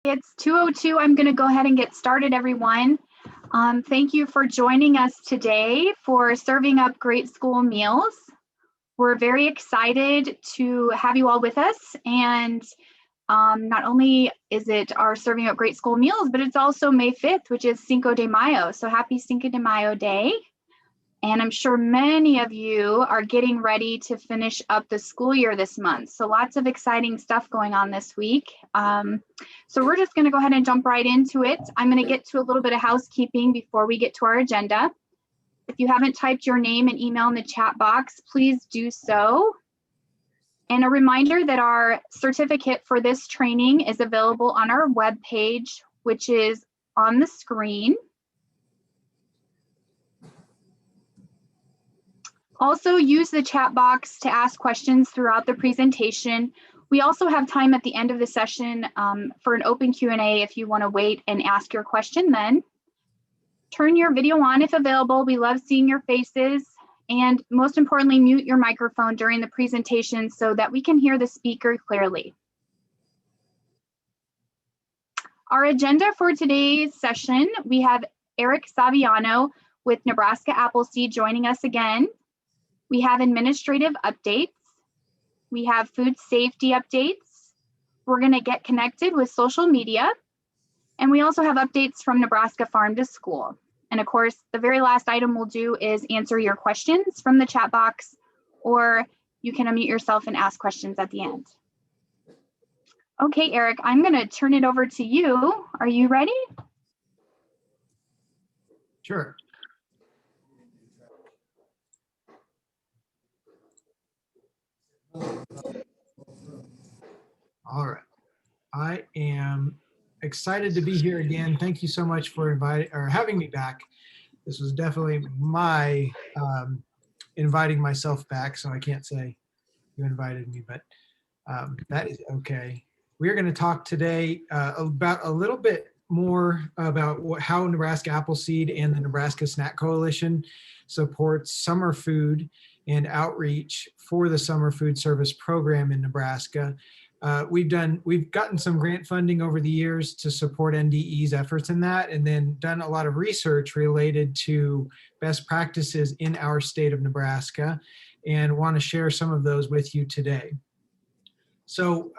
It's 2:02. I'm going to go ahead and get started, everyone. Thank you for joining us today for Serving Up Great School Meals. We're very excited to have you all with us. And not only is it our Serving Up Great School Meals, but it's also May 5th, which is Cinco De Mayo. So happy Cinco de Mayo Day. And I'm sure many of you are getting ready to finish up the school year this month. So lots of exciting stuff going on this week. So we're just going to go ahead and jump right into it. I'm going to get to a little bit of housekeeping before we get to our agenda. If you haven't typed your name and email in the chat box, please do so. And a reminder that our certificate for this training is available on our webpage, which is on the screen. Also, use the chat box to ask questions throughout the presentation. We also have time at the end of the session for an open Q&A if you want to wait and ask your question then. Turn your video on if available. We love seeing your faces. And most importantly, mute your microphone during the presentation so that we can hear the speaker clearly. Our agenda for today's session, we have Eric Savaiano with Nebraska Appleseed joining us again. We have administrative updates. We have food safety updates. We're going to get connected with social media. And we also have updates from Nebraska Farm to School. And of course, the very last item we'll do is answer your questions from the chat box, or you can unmute yourself and ask questions at the end. Okay, Eric, I'm going to turn it over to you. Are you ready? Sure. All right. I am excited to be here again. Thank you so much for having me back. This was definitely my inviting myself back, so I can't say you invited me, but that is okay. We're going to talk today about a little bit more about how Nebraska Appleseed and the Nebraska SNAC Coalition supports summer food and outreach for the summer food service program in Nebraska. We've gotten some grant funding over the years to support NDE's efforts in that, and then done a lot of research related to best practices in our state of Nebraska, and want to share some of those with you today. So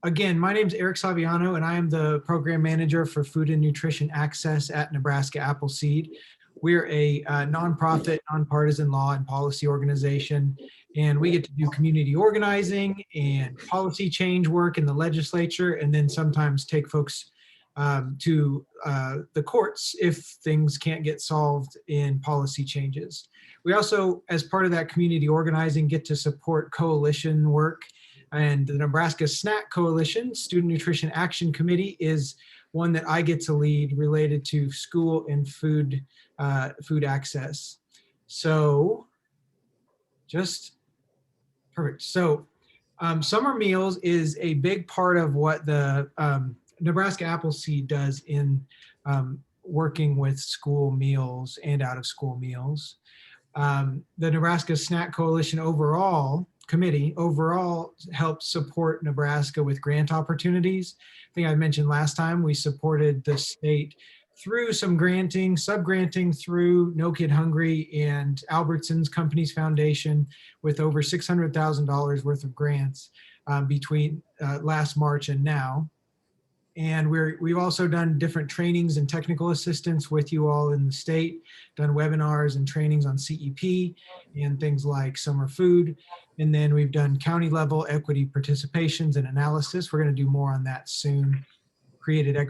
again, my name is Eric Savaiano, and I am the program manager for food and nutrition access at Nebraska Appleseed. We're a nonprofit, nonpartisan law and policy organization, and we get to do community organizing and policy change work in the legislature, and then sometimes take folks to the courts if things can't get solved in policy changes. We also, as part of that community organizing, get to support coalition work, and the Nebraska SNAC Coalition, Student Nutrition Action Committee, is one that I get to lead related to school and food access. So just perfect. So summer meals is a big part of what the Nebraska Appleseed does in working with school meals and out of school meals. The Nebraska SNAC Coalition committee overall helps support Nebraska with grant opportunities. I think I mentioned last time we supported the state through some granting, sub-granting through No Kid Hungry and Albertsons Companies Foundation with over $600,000 worth of grants between last March and now. And we've also done different trainings and technical assistance with you all in the state, done webinars and trainings on CEP and things like summer food. And then we've done county level equity participations and analysis. We're going to do more on that soon. Created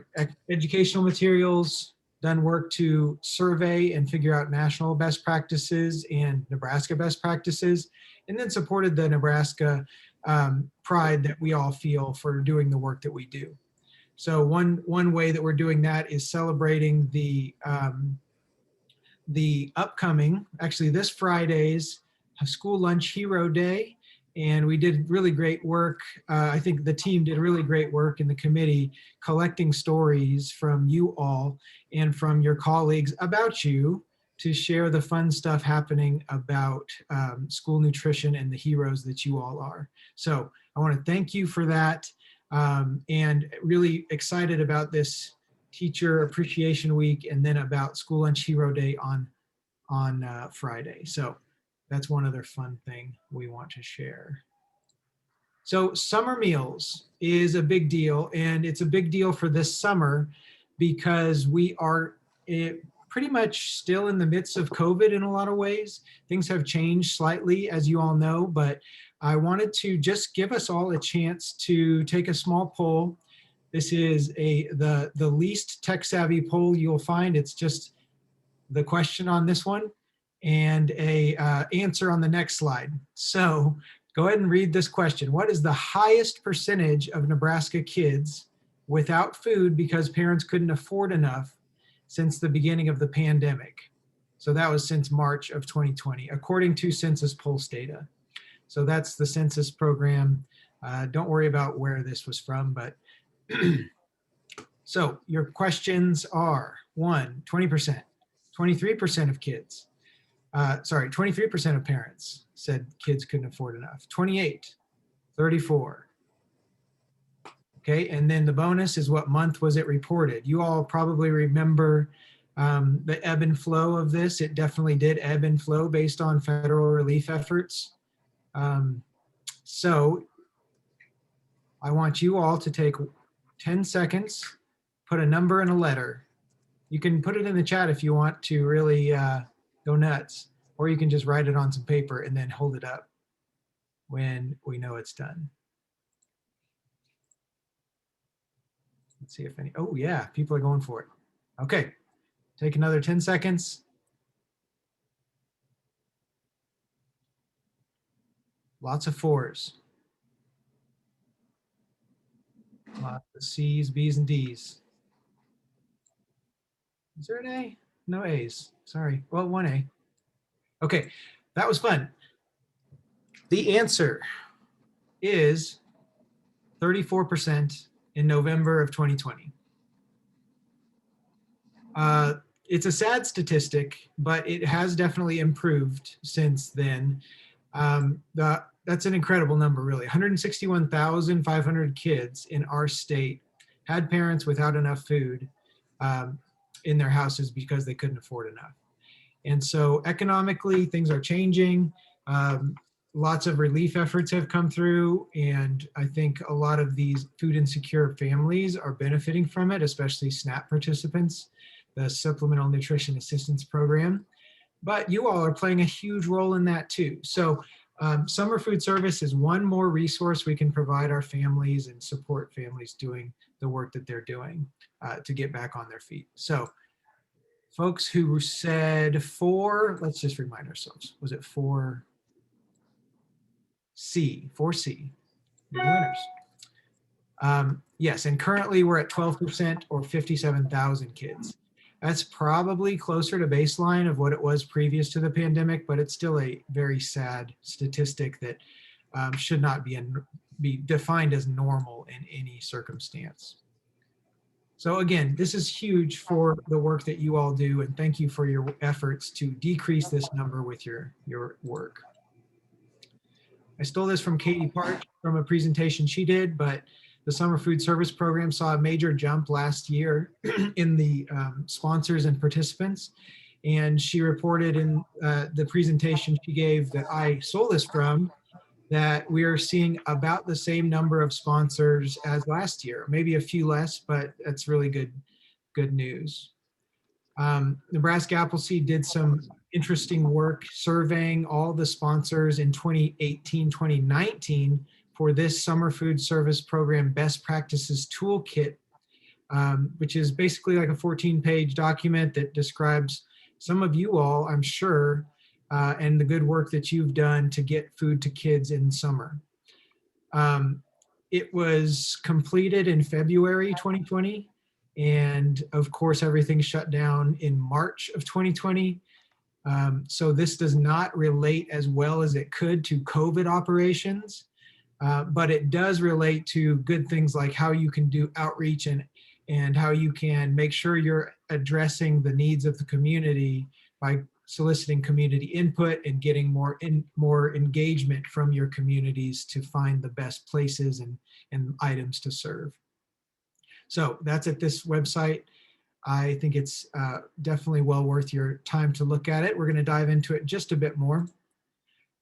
educational materials, done work to survey and figure out national best practices and Nebraska best practices, and then supported the Nebraska pride that we all feel for doing the work that we do. So one way that we're doing that is celebrating the upcoming, actually this Friday's School Lunch Hero Day. And we did really great work. I think the team did really great work in the committee collecting stories from you all and from your colleagues about you to share the fun stuff happening about school nutrition and the heroes that you all are. So I want to thank you for that. and really excited about this Teacher Appreciation Week, and then about School Lunch Hero Day on Friday. So that's one other fun thing we want to share. So summer meals is a big deal, and it's a big deal for this summer because we are pretty much still in the midst of COVID in a lot of ways. Things have changed slightly, as you all know, but I wanted to just give us all a chance to take a small poll. This is the least tech-savvy poll you'll find. It's just the question on this one and a answer on the next slide. So go ahead and read this question. What is the highest percentage of Nebraska kids without food because parents couldn't afford enough since the beginning of the pandemic? So that was since March of 2020, according to census pulse data. So that's the census program. Don't worry about where this was from, but so your questions are 1, 20%, 23% of kids, 23% of parents said kids couldn't afford enough, 28, 34. Okay, and then the bonus is what month was it reported? You all probably remember the ebb and flow of this. It definitely did ebb and flow based on federal relief efforts. So I want you all to take 10 seconds, put a number and a letter. You can put it in the chat if you want to really go nuts, or you can just write it on some paper and then hold it up when we know it's done. Let's see if any, oh yeah, people are going for it. Okay, take another 10 seconds. Lots of 4s. Lots of C's, B's, and D's. Is there an A? No A's, sorry. Well, 1 A. Okay, that was fun. The answer is 34% in November of 2020. It's a sad statistic, but it has definitely improved since then. That's an incredible number, really. 161,500 kids in our state had parents without enough food in their houses because they couldn't afford enough. And so economically, things are changing. Lots of relief efforts have come through, and I think a lot of these food insecure families are benefiting from it, especially SNAP participants, the Supplemental Nutrition Assistance Program. But you all are playing a huge role in that too. So summer food service is one more resource we can provide our families and support families doing the work that they're doing to get back on their feet. So folks who said 4, let's just remind ourselves, was it 4C? 4C, you're the winners. Yes, and currently we're at 12% or 57,000 kids. That's probably closer to baseline of what it was previous to the pandemic, but it's still a very sad statistic that should not be defined as normal in any circumstance. So again, this is huge for the work that you all do, and thank you for your efforts to decrease this number with your work. I stole this from Katie Park from a presentation she did, but the Summer Food Service Program saw a major jump last year in the sponsors and participants. And she reported in the presentation she gave that I stole this from, that we are seeing about the same number of sponsors as last year, maybe a few less, but that's really good news. Nebraska Appleseed did some interesting work surveying all the sponsors in 2018, 2019 for this Summer Food Service Program Best Practices Toolkit, which is basically like a 14-page document that describes some of you all, I'm sure, and the good work that you've done to get food to kids in summer. It was completed in February 2020, and of course everything shut down in March of 2020. So this does not relate as well as it could to COVID operations, but it does relate to good things like how you can do outreach and how you can make sure you're addressing the needs of the community by soliciting community input and getting more engagement from your communities to find the best places and items to serve. So that's at this website. I think it's definitely well worth your time to look at it. We're going to dive into it just a bit more.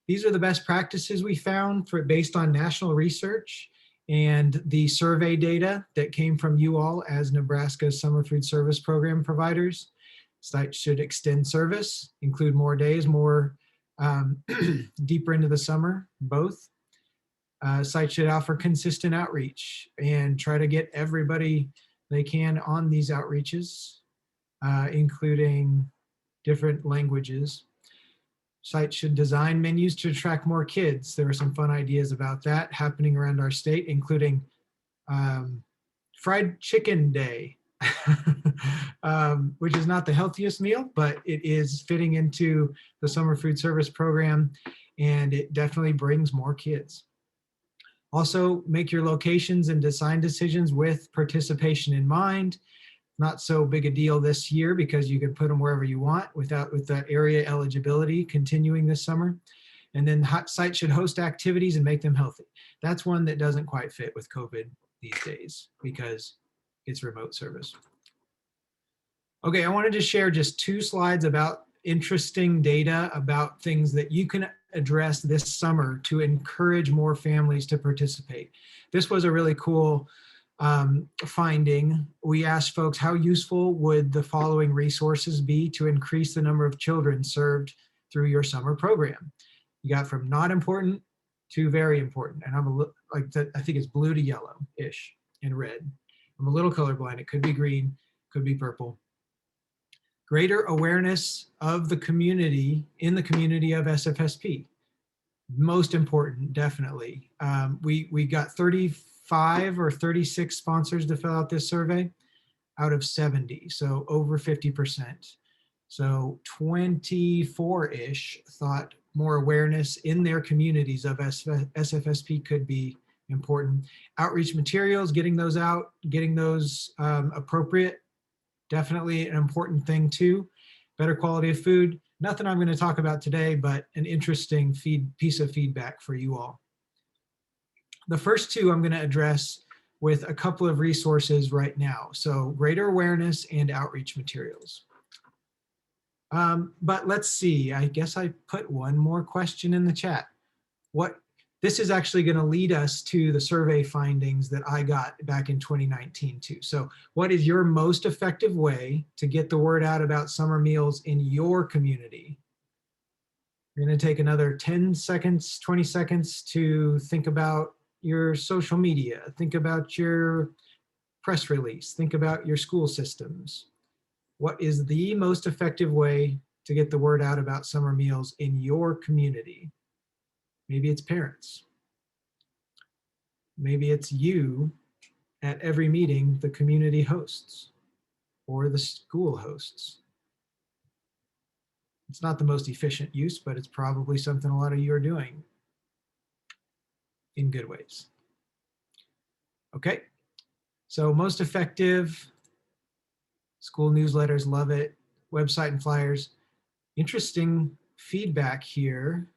These are the best practices we found based on national research and the survey data that came from you all as Nebraska's summer food service program providers. Sites should extend service, include more days, more deeper into the summer, both. Sites should offer consistent outreach and try to get everybody they can on these outreaches, including different languages. Sites should design menus to attract more kids. There were some fun ideas about that happening around our state, including fried chicken day, which is not the healthiest meal, but it is fitting into the summer food service program, and it definitely brings more kids. Also, make your locations and design decisions with participation in mind. Not so big a deal this year because you can put them wherever you want with that area eligibility continuing this summer. And then sites should host activities and make them healthy. That's one that doesn't quite fit with COVID these days because it's remote service. Okay, I wanted to share just 2 slides about interesting data about things that you can address this summer to encourage more families to participate. This was a really cool finding. We asked folks, how useful would the following resources be to increase the number of children served through your summer program? You got from not important to very important. And I think it's blue to yellow-ish and red. I'm a little colorblind. It could be green, could be purple. Greater awareness of the community in the community of SFSP. Most important, definitely. We got 35 or 36 sponsors to fill out this survey out of 70, so over 50%. So 24-ish thought more awareness in their communities of SFSP could be important. Outreach materials, getting those out, getting those appropriate, definitely an important thing too. Better quality of food. Nothing I'm going to talk about today, but an interesting piece of feedback for you all. The first 2 I'm going to address with a couple of resources right now. So greater awareness and outreach materials. But let's see, I guess I put one more question in the chat. This is actually going to lead us to the survey findings that I got back in 2019 too. So what is your most effective way to get the word out about summer meals in your community? You're going to take another 10 seconds, 20 seconds to think about your social media, think about your press release, think about your school systems. What is the most effective way to get the word out about summer meals in your community? Maybe it's parents. Maybe it's you at every meeting the community hosts or the school hosts. It's not the most efficient use, but it's probably something a lot of you are doing in good ways. Okay, so most effective, school newsletters, love it, website and flyers. Interesting feedback here.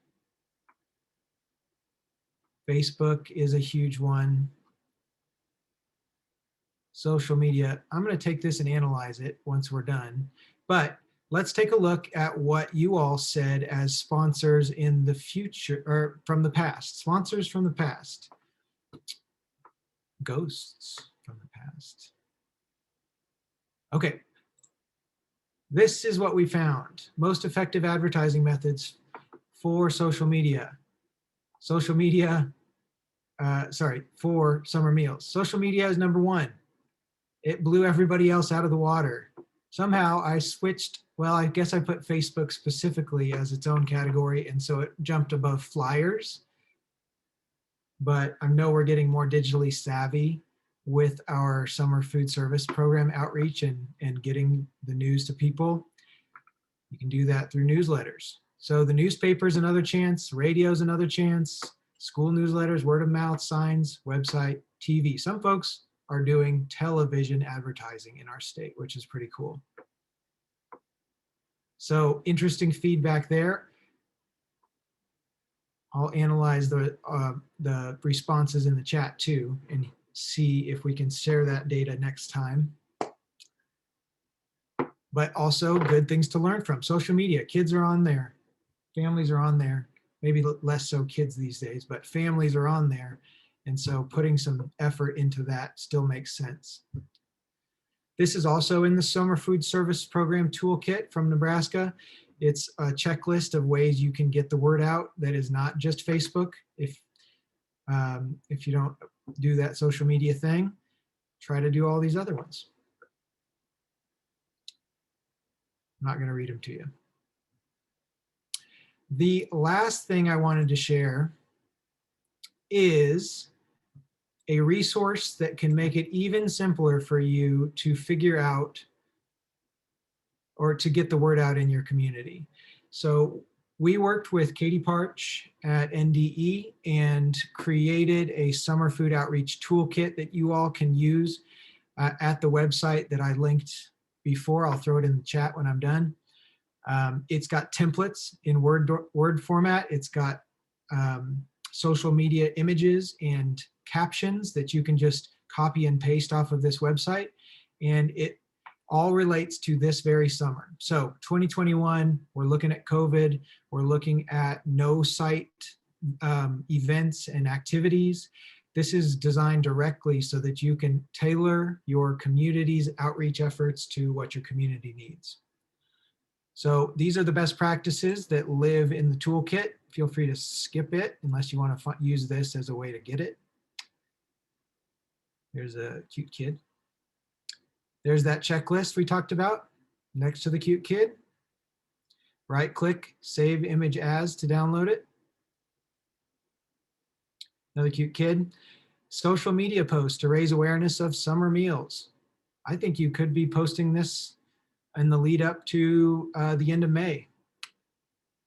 Facebook is a huge one. Social media, I'm going to take this and analyze it once we're done. But let's take a look at what you all said as sponsors in the future, or from the past. Sponsors from the past. Ghosts from the past. Okay. This is what we found. Most effective advertising methods for social media. Social media, for summer meals. Social media is number 1. It blew everybody else out of the water. Somehow I switched, well, I guess I put Facebook specifically as its own category, and so it jumped above flyers. But I know we're getting more digitally savvy with our summer food service program outreach and getting the news to people. You can do that through newsletters. So the newspaper's another chance, radio's another chance, school newsletters, word of mouth, signs, website, TV. Some folks are doing television advertising in our state, which is pretty cool. So interesting feedback there. I'll analyze the responses in the chat too and see if we can share that data next time. But also good things to learn from. Social media, kids are on there, families are on there, maybe less so kids these days, but families are on there. And so putting some effort into that still makes sense. This is also in the Summer Food Service Program Toolkit from Nebraska. It's a checklist of ways you can get the word out that is not just Facebook. If you don't do that social media thing, try to do all these other ones. I'm not going to read them to you. The last thing I wanted to share is a resource that can make it even simpler for you to figure out or to get the word out in your community. So we worked with Katie Parch at NDE and created a summer food outreach toolkit that you all can use at the website that I linked before. I'll throw it in the chat when I'm done. It's got templates in Word format. It's got social media images and captions that you can just copy and paste off of this website. And it all relates to this very summer. So 2021, we're looking at COVID. We're looking at no site events and activities. This is designed directly so that you can tailor your community's outreach efforts to what your community needs. So these are the best practices that live in the toolkit. Feel free to skip it unless you want to use this as a way to get it. There's a cute kid. There's that checklist we talked about next to the cute kid. Right click, save image as to download it. Another cute kid. Social media post to raise awareness of summer meals. I think you could be posting this in the lead up to the end of May.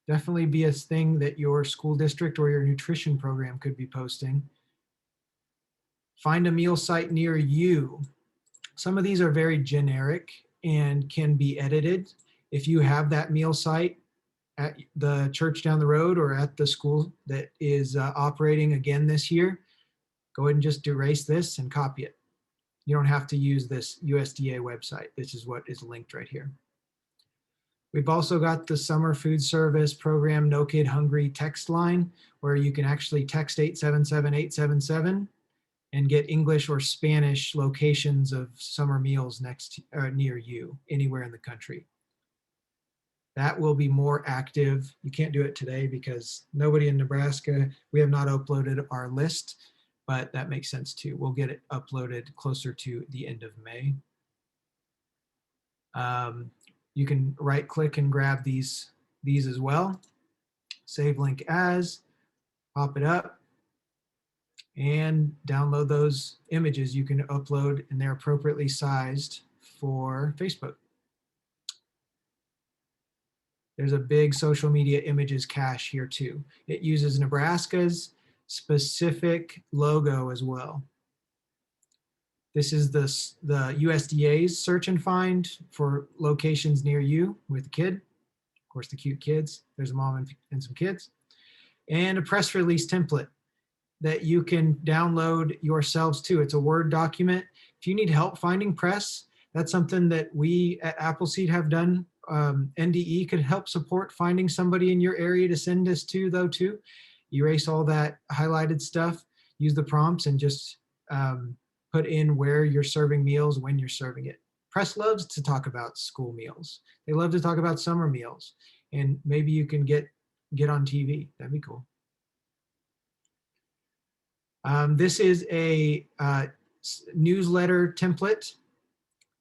Definitely be a thing that your school district or your nutrition program could be posting. Find a meal site near you. Some of these are very generic and can be edited. If you have that meal site at the church down the road or at the school that is operating again this year, go ahead and just erase this and copy it. You don't have to use this USDA website. This is what is linked right here. We've also got the Summer Food Service Program No Kid Hungry text line, where you can actually text 877-877 and get English or Spanish locations of summer meals near you, anywhere in the country. That will be more active. You can't do it today because nobody in Nebraska, we have not uploaded our list, but that makes sense too. We'll get it uploaded closer to the end of May. You can right click and grab these as well. Save link as, pop it up, and download those images you can upload, and they're appropriately sized for Facebook. There's a big social media images cache here too. It uses Nebraska's specific logo as well. This is the USDA's search and find for locations near you with a kid. Of course, the cute kids. There's a mom and some kids. And a press release template that you can download yourselves too. It's a Word document. If you need help finding press, that's something that we at Appleseed have done. NDE could help support finding somebody in your area to send this to though too. Erase all that highlighted stuff, use the prompts and just put in where you're serving meals, when you're serving it. Press loves to talk about school meals. They love to talk about summer meals, and maybe you can get on TV. That'd be cool. This is a newsletter template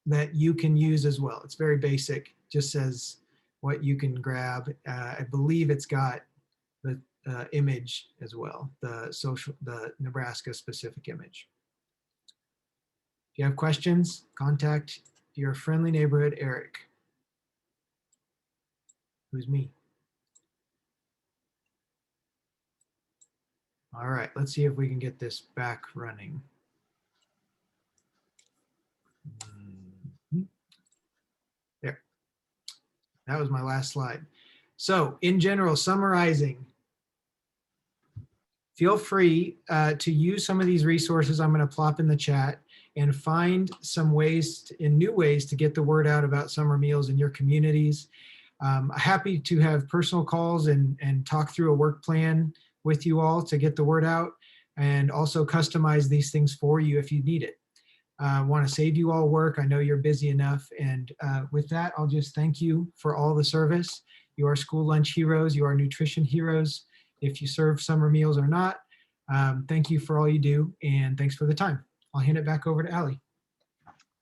that you can use as well. It's very basic, just says what you can grab. I believe it's got the image as well, the Nebraska specific image. If you have questions, contact your friendly neighborhood Eric, who's me. All right, let's see if we can get this back running. There. That was my last slide. So in general, summarizing, feel free to use some of these resources I'm going to plop in the chat and find some ways and new ways to get the word out about summer meals in your communities. Happy to have personal calls and talk through a work plan with you all to get the word out, and also customize these things for you if you need it. Want to save you all work. I know you're busy enough. And with that, I'll just thank you for all the service. You are school lunch heroes. You are nutrition heroes. If you serve summer meals or not, thank you for all you do. And thanks for the time. I'll hand it back over to Allie.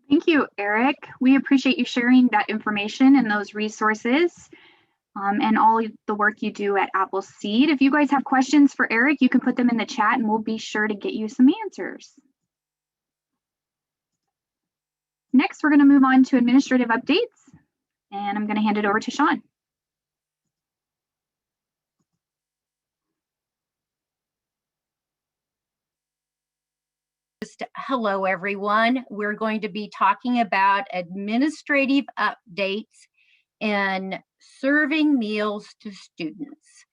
Thank you, Eric. We appreciate you sharing that information and those resources and all the work you do at Appleseed. If you guys have questions for Eric, you can put them in the chat and we'll be sure to get you some answers. Next, we're going to move on to administrative updates, and I'm going to hand it over to Sean. Hello, everyone. We're going to be talking about administrative updates and serving meals to students.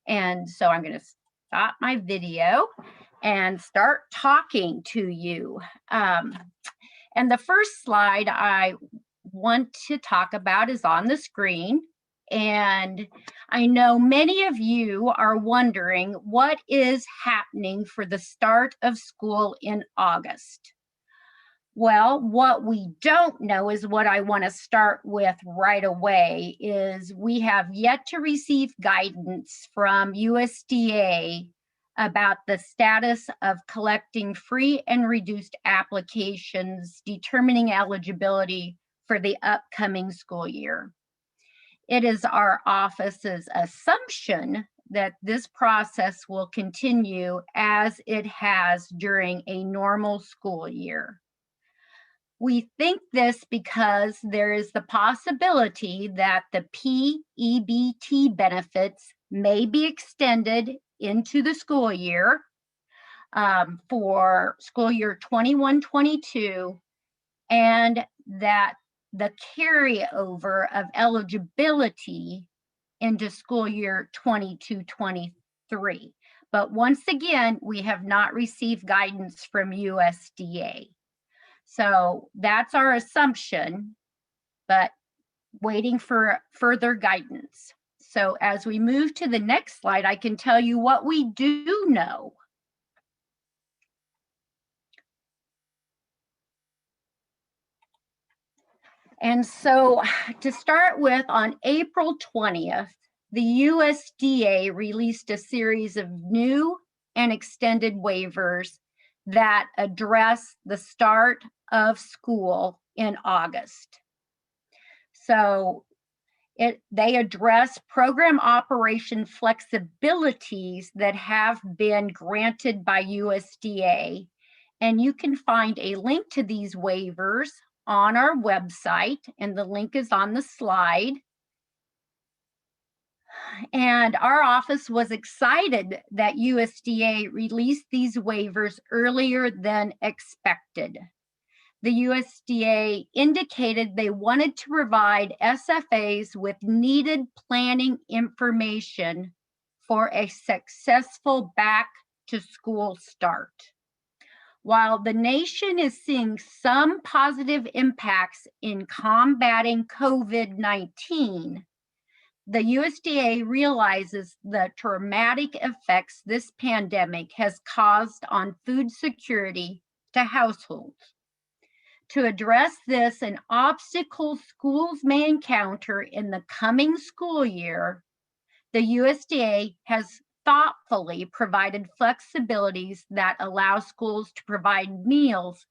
And so I'm going to stop my video and start talking to you. And the first slide I want to talk about is on the screen. And I know many of you are wondering what is happening for the start of school in August. Well, what we don't know is what I want to start with right away is we have yet to receive guidance from USDA about the status of collecting free and reduced applications, determining eligibility for the upcoming school year. It is our office's assumption that this process will continue as it has during a normal school year. We think this because there is the possibility that the PEBT benefits may be extended into the school year for school year 21-22, and that the carryover of eligibility into school year 22-23. But once again, we have not received guidance from USDA. So that's our assumption, but waiting for further guidance. So as we move to the next slide, I can tell you what we do know. And so to start with, on April 20th, the USDA released a series of new and extended waivers that address the start of school in August. So they address program operation flexibilities that have been granted by USDA. And you can find a link to these waivers on our website, and the link is on the slide. And our office was excited that USDA released these waivers earlier than expected. The USDA indicated they wanted to provide SFAs with needed planning information for a successful back to school start. While the nation is seeing some positive impacts in combating COVID-19, the USDA realizes the traumatic effects this pandemic has caused on food security to households. To address this and obstacles schools may encounter in the coming school year, the USDA has thoughtfully provided flexibilities that allow schools to provide meals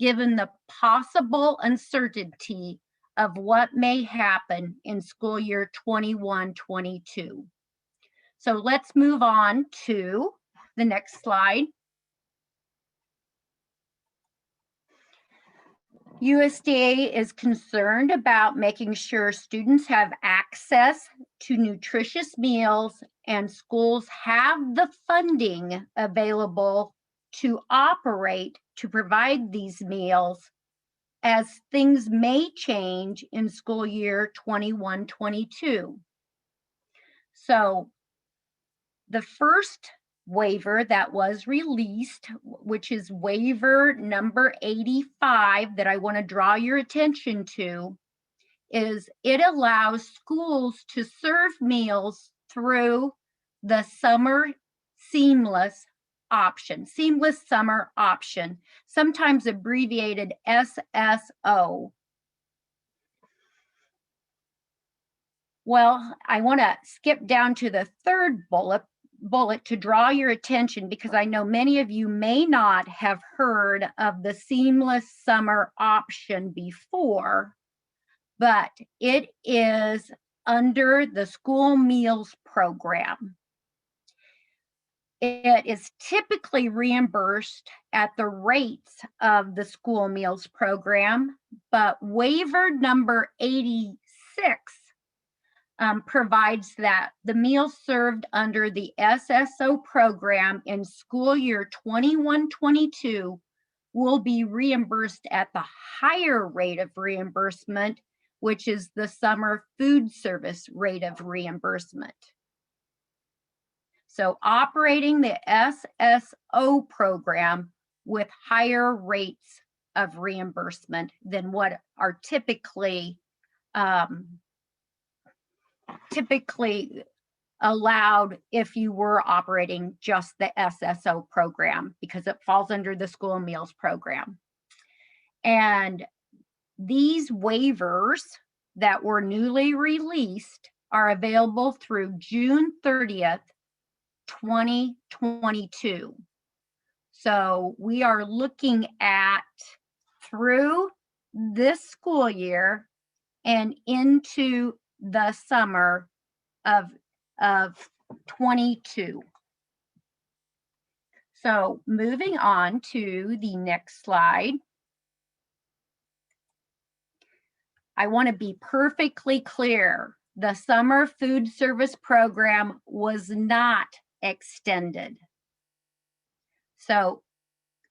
given the possible uncertainty of what may happen in school year 21-22. So let's move on to the next slide. USDA is concerned about making sure students have access to nutritious meals and schools have the funding available to operate to provide these meals as things may change in school year 21-22. So the first waiver that was released, which is waiver number 85 that I want to draw your attention to, is it allows schools to serve meals through the summer seamless summer option, sometimes abbreviated SSO. Well, I want to skip down to the third bullet to draw your attention, because I know many of you may not have heard of the seamless summer option before, but it is under the school meals program. It is typically reimbursed at the rates of the school meals program, but waiver number 86 provides that the meals served under the SSO program in school year 21-22 will be reimbursed at the higher rate of reimbursement, which is the summer food service rate of reimbursement. So operating the SSO program with higher rates of reimbursement than what are typically allowed if you were operating just the SSO program, because it falls under the school meals program. And these waivers that were newly released are available through June 30th, 2022. So we are looking at through this school year and into the summer of 22. So moving on to the next slide. I want to be perfectly clear. The summer food service program was not extended. So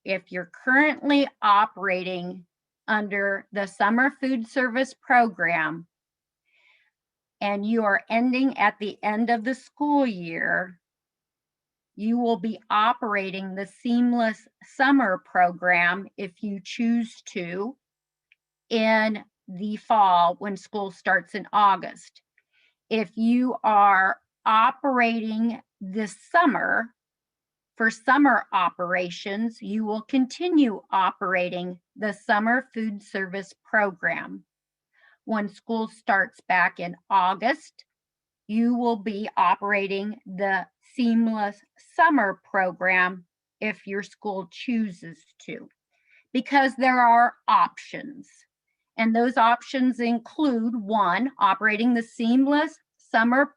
if you're currently operating under the summer food service program and you are ending at the end of the school year, you will be operating the seamless summer program if you choose to in the fall when school starts in August. If you are operating this summer for summer operations, you will continue operating the summer food service program. When school starts back in August, you will be operating the seamless summer program if your school chooses to, because there are options. And those options include, one, operating the seamless summer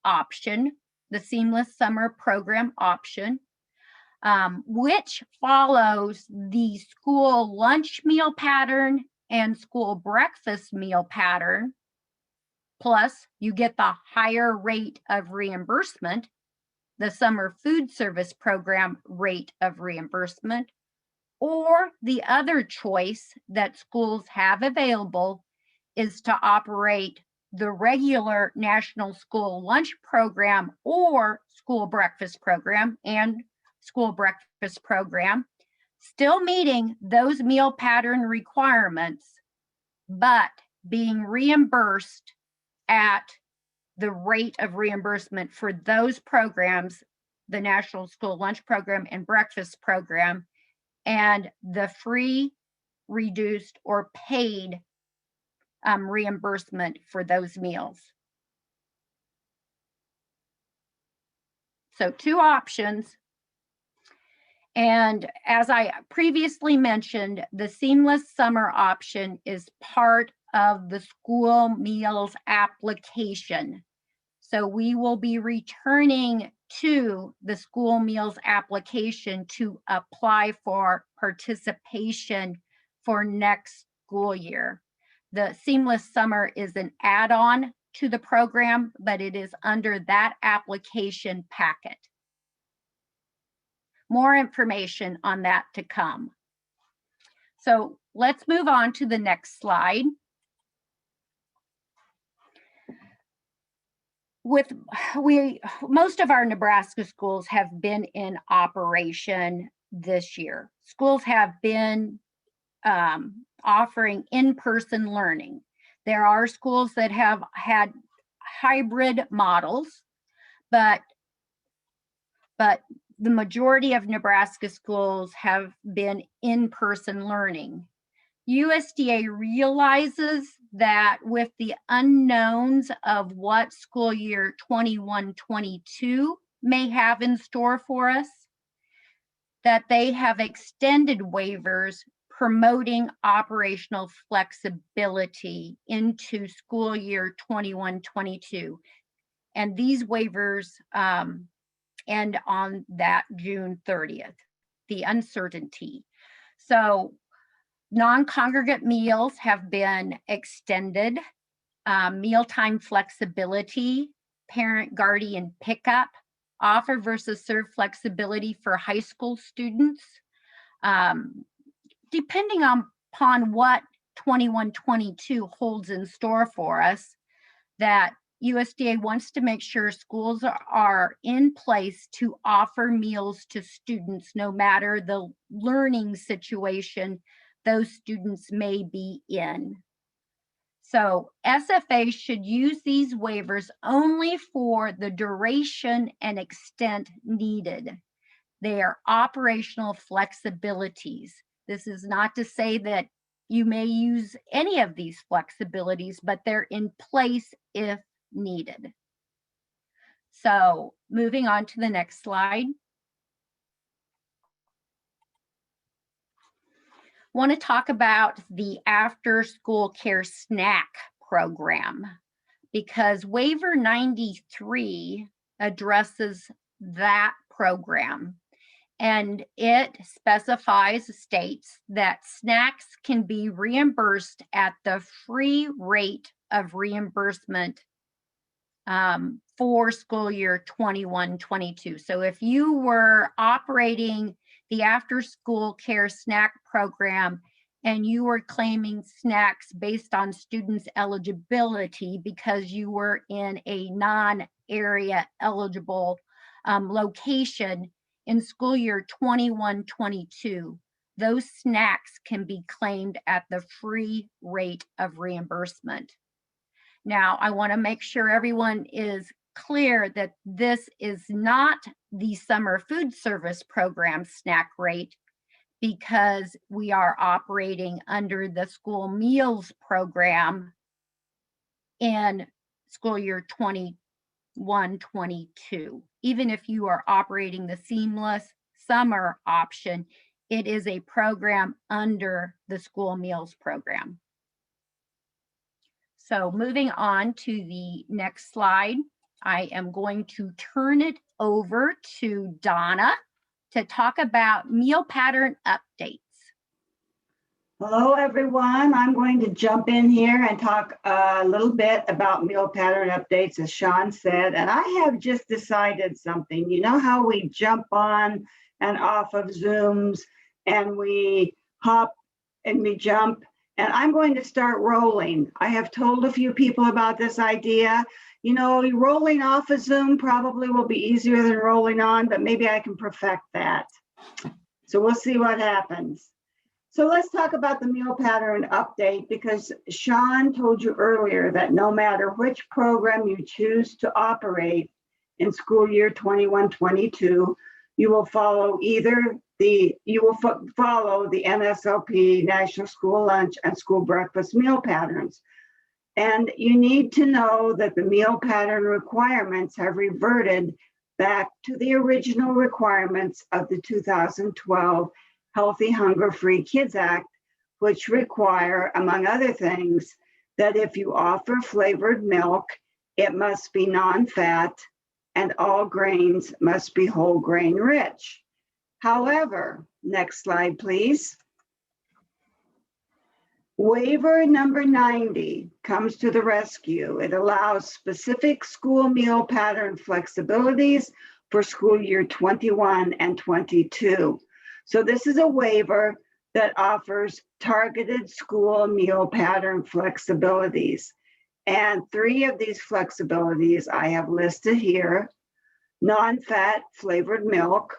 option, the seamless summer program option, which follows the school lunch meal pattern and school breakfast meal pattern. Plus, you get the higher rate of reimbursement, the summer food service program rate of reimbursement, or the other choice that schools have available is to operate the regular National School Lunch Program or School Breakfast Program and School Breakfast Program, still meeting those meal pattern requirements, but being reimbursed at the rate of reimbursement for those programs, the National School Lunch Program and Breakfast Program, and the free, reduced, or paid reimbursement for those meals. So 2 options. And as I previously mentioned, the seamless summer option is part of the school meals application. So we will be returning to the school meals application to apply for participation for next school year. The seamless summer is an add-on to the program, but it is under that application packet. More information on that to come. So let's move on to the next slide. Most of our Nebraska schools have been in operation this year. Schools have been offering in-person learning. There are schools that have had hybrid models, but the majority of Nebraska schools have been in-person learning. USDA realizes that with the unknowns of what school year 21-22 may have in store for us, that they have extended waivers promoting operational flexibility into school year 21-22. And these waivers end on that June 30th, the uncertainty. So non-congregate meals have been extended, mealtime flexibility, parent guardian pickup, offer versus serve flexibility for high school students. Depending upon what 21-22 holds in store for us, that USDA wants to make sure schools are in place to offer meals to students no matter the learning situation those students may be in. So SFA should use these waivers only for the duration and extent needed. They are operational flexibilities. This is not to say that you may use any of these flexibilities, but they're in place if needed. So moving on to the next slide. Want to talk about the after school care SNAC program, because waiver 93 addresses that program, and it states that SNACs can be reimbursed at the free rate of reimbursement for school year 21-22. So if you were operating the after school care SNAC program and you were claiming SNACs based on students' eligibility because you were in a non-area eligible location in school year 21-22, those SNACs can be claimed at the free rate of reimbursement. Now, I want to make sure everyone is clear that this is not the summer food service program SNAC rate, because we are operating under the school meals program in school year 21-22. Even if you are operating the seamless summer option, it is a program under the school meals program. So moving on to the next slide, I am going to turn it over to Donna to talk about meal pattern updates. Hello, everyone. I'm going to jump in here and talk a little bit about meal pattern updates, as Sean said, and I have just decided something. You know how we jump on and off of Zooms and we hop and we jump, and I'm going to start rolling. I have told a few people about this idea. You know, rolling off a Zoom probably will be easier than rolling on, but maybe I can perfect that. So we'll see what happens. So let's talk about the meal pattern update, because Sean told you earlier that no matter which program you choose to operate in school year 21-22, you will follow follow the Nslp National School Lunch and School Breakfast meal patterns. And you need to know that the meal pattern requirements have reverted back to the original requirements of the 2012 Healthy Hunger-Free Kids Act, which require, among other things, that if you offer flavored milk, it must be non-fat and all grains must be whole grain rich. However, next slide, please. Waiver number 90 comes to the rescue. It allows specific school meal pattern flexibilities for school year 21 and 22. So this is a waiver that offers targeted school meal pattern flexibilities. And 3 of these flexibilities I have listed here: non-fat flavored milk,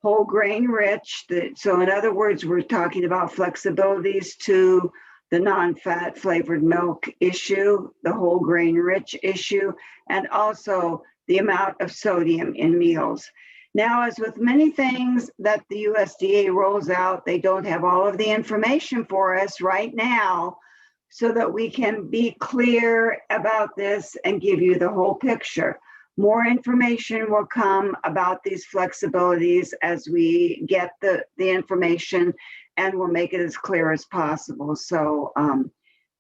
whole grain rich. So in other words, we're talking about flexibilities to the non-fat flavored milk issue, the whole grain rich issue, and also the amount of sodium in meals. Now, as with many things that the USDA rolls out, they don't have all of the information for us right now so that we can be clear about this and give you the whole picture. More information will come about these flexibilities as we get the information, and we'll make it as clear as possible. So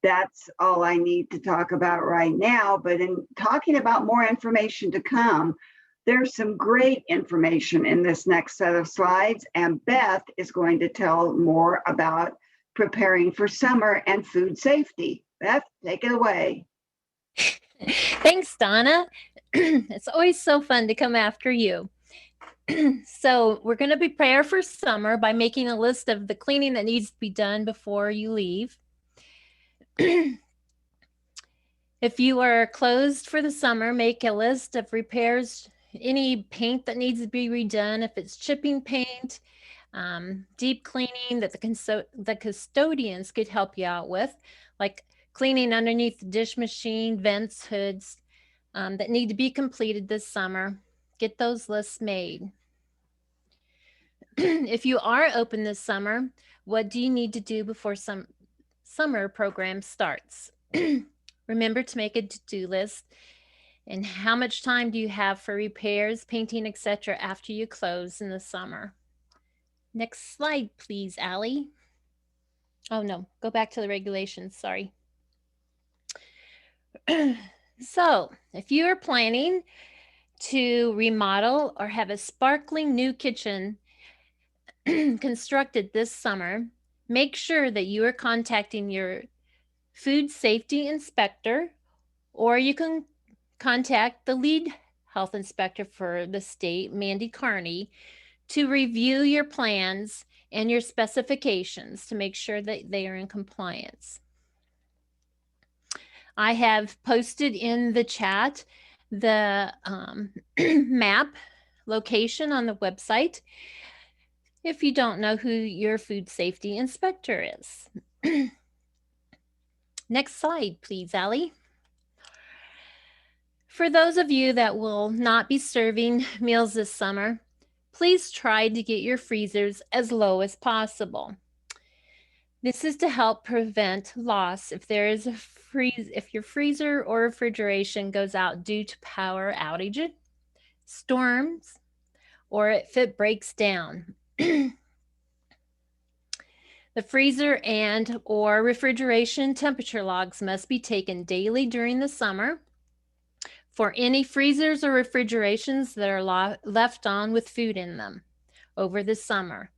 that's all I need to talk about right now. But in talking about more information to come, there's some great information in this next set of slides, and Beth is going to tell more about preparing for summer and food safety. Beth, take it away. Thanks, Donna. It's always so fun to come after you. So we're going to prepare for summer by making a list of the cleaning that needs to be done before you leave. If you are closed for the summer, make a list of repairs, any paint that needs to be redone. If it's chipping paint, deep cleaning that the custodians could help you out with, like cleaning underneath the dish machine, vents, hoods, that need to be completed this summer. Get those lists made. If you are open this summer, what do you need to do before some summer program starts? Remember to make a to-do list. And how much time do you have for repairs, painting, etc. after you close in the summer? Next slide, please, Allie. Oh no, go back to the regulations, sorry. So if you are planning to remodel or have a sparkling new kitchen constructed this summer, make sure that you are contacting your food safety inspector, or you can contact the lead health inspector for the state, Mandy Carney, to review your plans and your specifications to make sure that they are in compliance. I have posted in the chat the map location on the website if you don't know who your food safety inspector is. Next slide, please, Allie. For those of you that will not be serving meals this summer, please try to get your freezers as low as possible. This is to help prevent loss if there is a if your freezer or refrigeration goes out due to power outage, storms, or if it breaks down. The freezer and or refrigeration temperature logs must be taken daily during the summer for any freezers or refrigerations that are left on with food in them over the summer.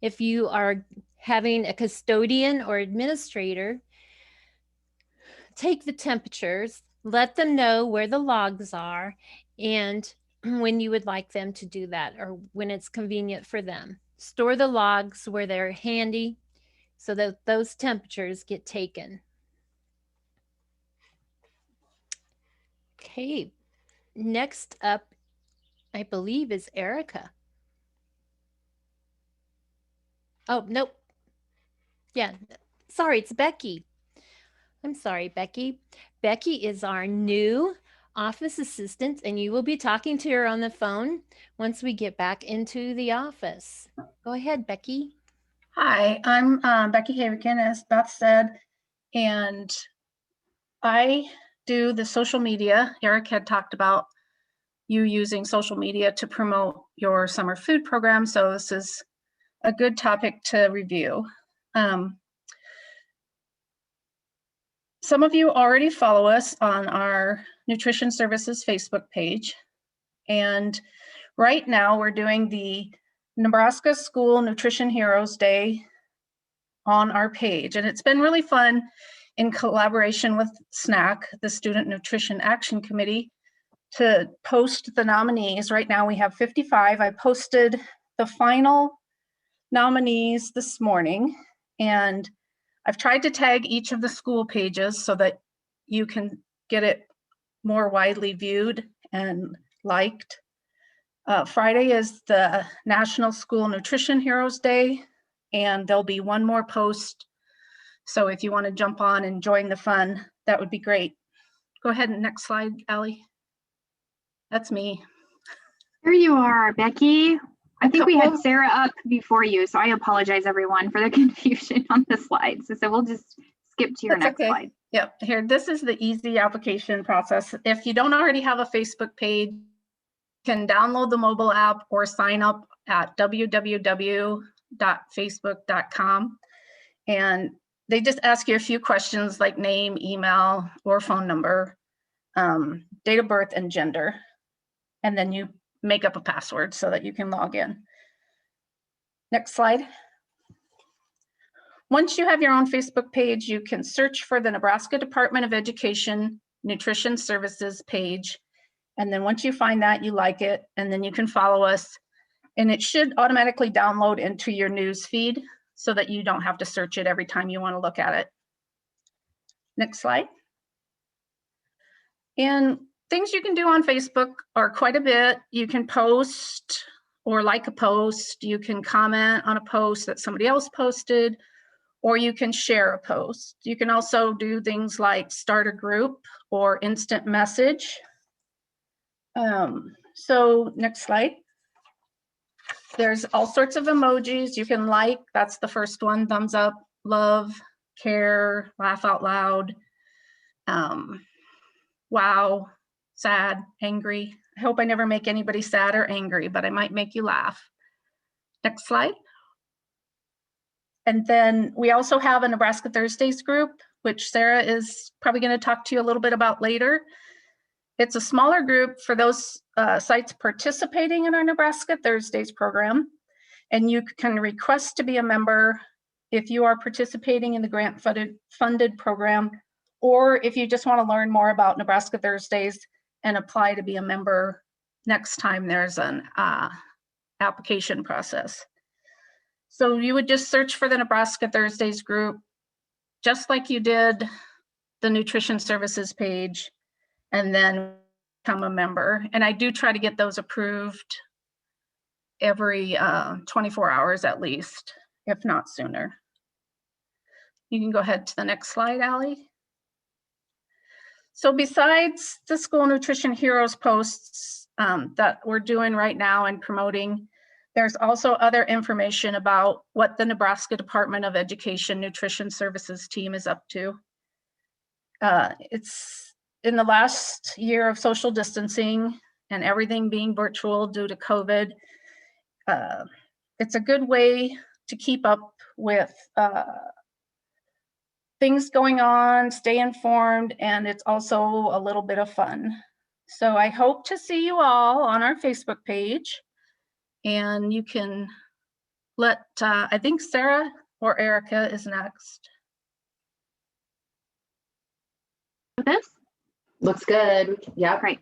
If you are having a custodian or administrator, take the temperatures, let them know where the logs are and when you would like them to do that or when it's convenient for them. Store the logs where they're handy so that those temperatures get taken. Okay, next up, I believe, is Erica. Oh, nope. Yeah, sorry, it's Becky. I'm sorry, Becky. Becky is our new office assistant, and you will be talking to her on the phone once we get back into the office. Go ahead, Becky. Hi, I'm Becky Havikin, as Beth said, and I do the social media. Eric had talked about you using social media to promote your summer food program, so this is a good topic to review. Some of you already follow us on our Nutrition Services Facebook page, and right now we're doing the Nebraska School Nutrition Heroes Day on our page, and it's been really fun in collaboration with SNAC, the Student Nutrition Action Committee, to post the nominees. Right now we have 55. I posted the final nominees this morning, and I've tried to tag each of the school pages so that you can get it more widely viewed and liked. Friday is the National School Nutrition Heroes Day, and there'll be one more post. So if you want to jump on and join the fun, that would be great. Go ahead and next slide, Allie. That's me. Here you are, Becky. I think we had Sarah up before you, so I apologize, everyone, for the confusion on the slides. So we'll just skip to your next slide. Yep, here, this is the easy application process. If you don't already have a Facebook page, you can download the mobile app or sign up at www.facebook.com. And they just ask you a few questions like name, email, or phone number, date of birth, and gender. And then you make up a password so that you can log in. Next slide. Once you have your own Facebook page, you can search for the Nebraska Department of Education Nutrition Services page. And then once you find that, you like it, and then you can follow us. And it should automatically download into your news feed so that you don't have to search it every time you want to look at it. Next slide. And things you can do on Facebook are quite a bit. You can post or like a post. You can comment on a post that somebody else posted, or you can share a post. You can also do things like start a group or instant message. So next slide. There's all sorts of emojis you can like. That's the first one, thumbs up, love, care, laugh out loud, wow, sad, angry. I hope I never make anybody sad or angry, but I might make you laugh. Next slide. And then we also have a Nebraska Thursdays group, which Sarah is probably going to talk to you a little bit about later. It's a smaller group for those sites participating in our Nebraska Thursdays program. And you can request to be a member if you are participating in the grant funded program, or if you just want to learn more about Nebraska Thursdays and apply to be a member next time there's an application process. So you would just search for the Nebraska Thursdays group, just like you did the nutrition services page, and then become a member. And I do try to get those approved every 24 hours at least, if not sooner. You can go ahead to the next slide, Allie. So besides the School Nutrition Heroes posts that we're doing right now and promoting, there's also other information about what the Nebraska Department of Education Nutrition Services team is up to. It's in the last year of social distancing and everything being virtual due to COVID. It's a good way to keep up with things going on, stay informed, and it's also a little bit of fun. So I hope to see you all on our Facebook page. And you can let, I think Sarah or Erica is next. This looks good. Yeah, great.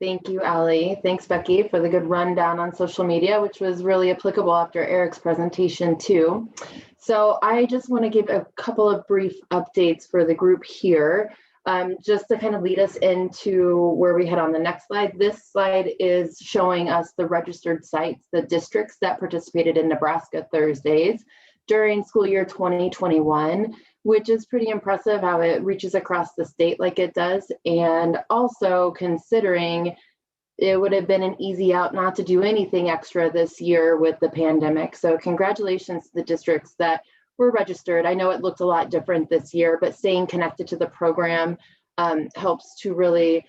Thank you, Allie. Thanks, Becky, for the good rundown on social media, which was really applicable after Eric's presentation too. So I just want to give a couple of brief updates for the group here. Just to kind of lead us into where we head on the next slide. This slide is showing us the registered sites, the districts that participated in Nebraska Thursdays during school year 2021, which is pretty impressive how it reaches across the state like it does. And also considering it would have been an easy out not to do anything extra this year with the pandemic. So congratulations to the districts that were registered. I know it looked a lot different this year, but staying connected to the program helps to really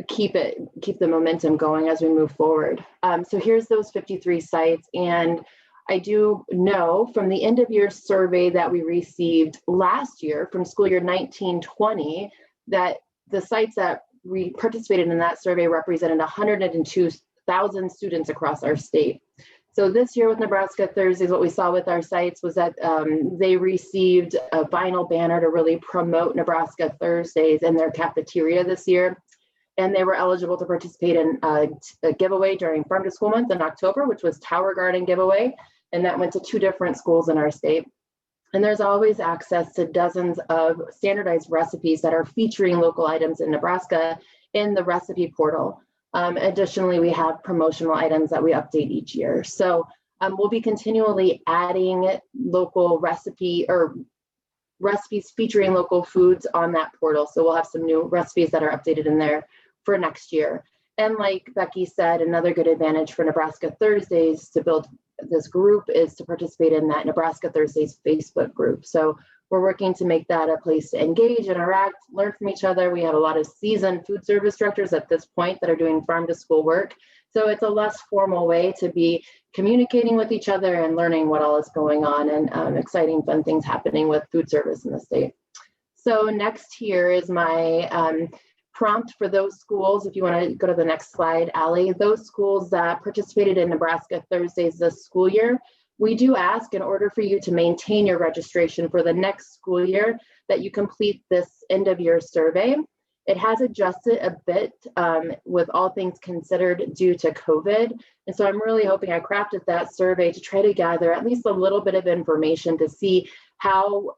keep the momentum going as we move forward. So here's those 53 sites. And I do know from the end of year survey that we received last year from school year 1920 that the sites that we participated in that survey represented 102,000 students across our state. So this year with Nebraska Thursdays, what we saw with our sites was that they received a vinyl banner to really promote Nebraska Thursdays in their cafeteria this year. And they were eligible to participate in a giveaway during Farm to School Month in October, which was Tower Garden giveaway. and that went to 2 different schools in our state. And there's always access to dozens of standardized recipes that are featuring local items in Nebraska in the recipe portal. Additionally, we have promotional items that we update each year. So we'll be continually adding local recipes featuring local foods on that portal. So we'll have some new recipes that are updated in there for next year. And like Becky said, another good advantage for Nebraska Thursdays to build this group is to participate in that Nebraska Thursdays Facebook group. So we're working to make that a place to engage, interact, learn from each other. We have a lot of seasoned food service directors at this point that are doing farm to school work. So it's a less formal way to be communicating with each other and learning what all is going on, and exciting, fun things happening with food service in the state. So next here is my prompt for those schools. If you want to go to the next slide, Allie, those schools that participated in Nebraska Thursdays this school year, we do ask, in order for you to maintain your registration for the next school year, that you complete this end of year survey. It has adjusted a bit with all things considered due to COVID. And so I'm really hoping I crafted that survey to try to gather at least a little bit of information to see how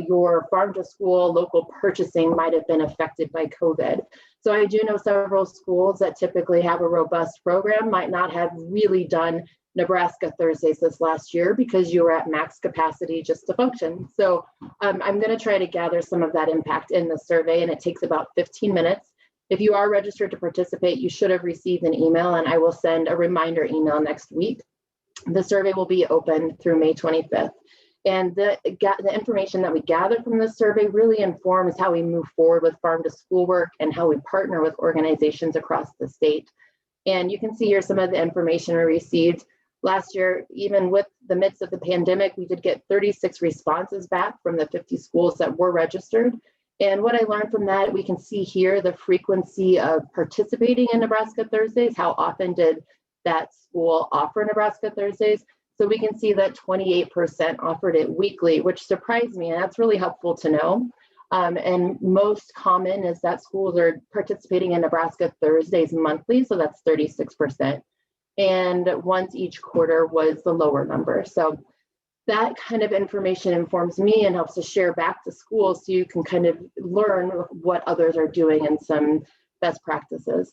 your farm to school local purchasing might have been affected by COVID. So I do know several schools that typically have a robust program might not have really done Nebraska Thursdays this last year because you were at max capacity just to function. So I'm going to try to gather some of that impact in the survey, and it takes about 15 minutes. If you are registered to participate, you should have received an email, and I will send a reminder email next week. The survey will be open through May 25th. And the information that we gather from this survey really informs how we move forward with farm to school work and how we partner with organizations across the state. And you can see here some of the information we received. Last year, even with the midst of the pandemic, we did get 36 responses back from the 50 schools that were registered. And what I learned from that, we can see here the frequency of participating in Nebraska Thursdays. How often did that school offer Nebraska Thursdays? So we can see that 28% offered it weekly, which surprised me, and that's really helpful to know. And most common is that schools are participating in Nebraska Thursdays monthly, so that's 36%. And once each quarter was the lower number. So that kind of information informs me and helps to share back to schools so you can kind of learn what others are doing and some best practices.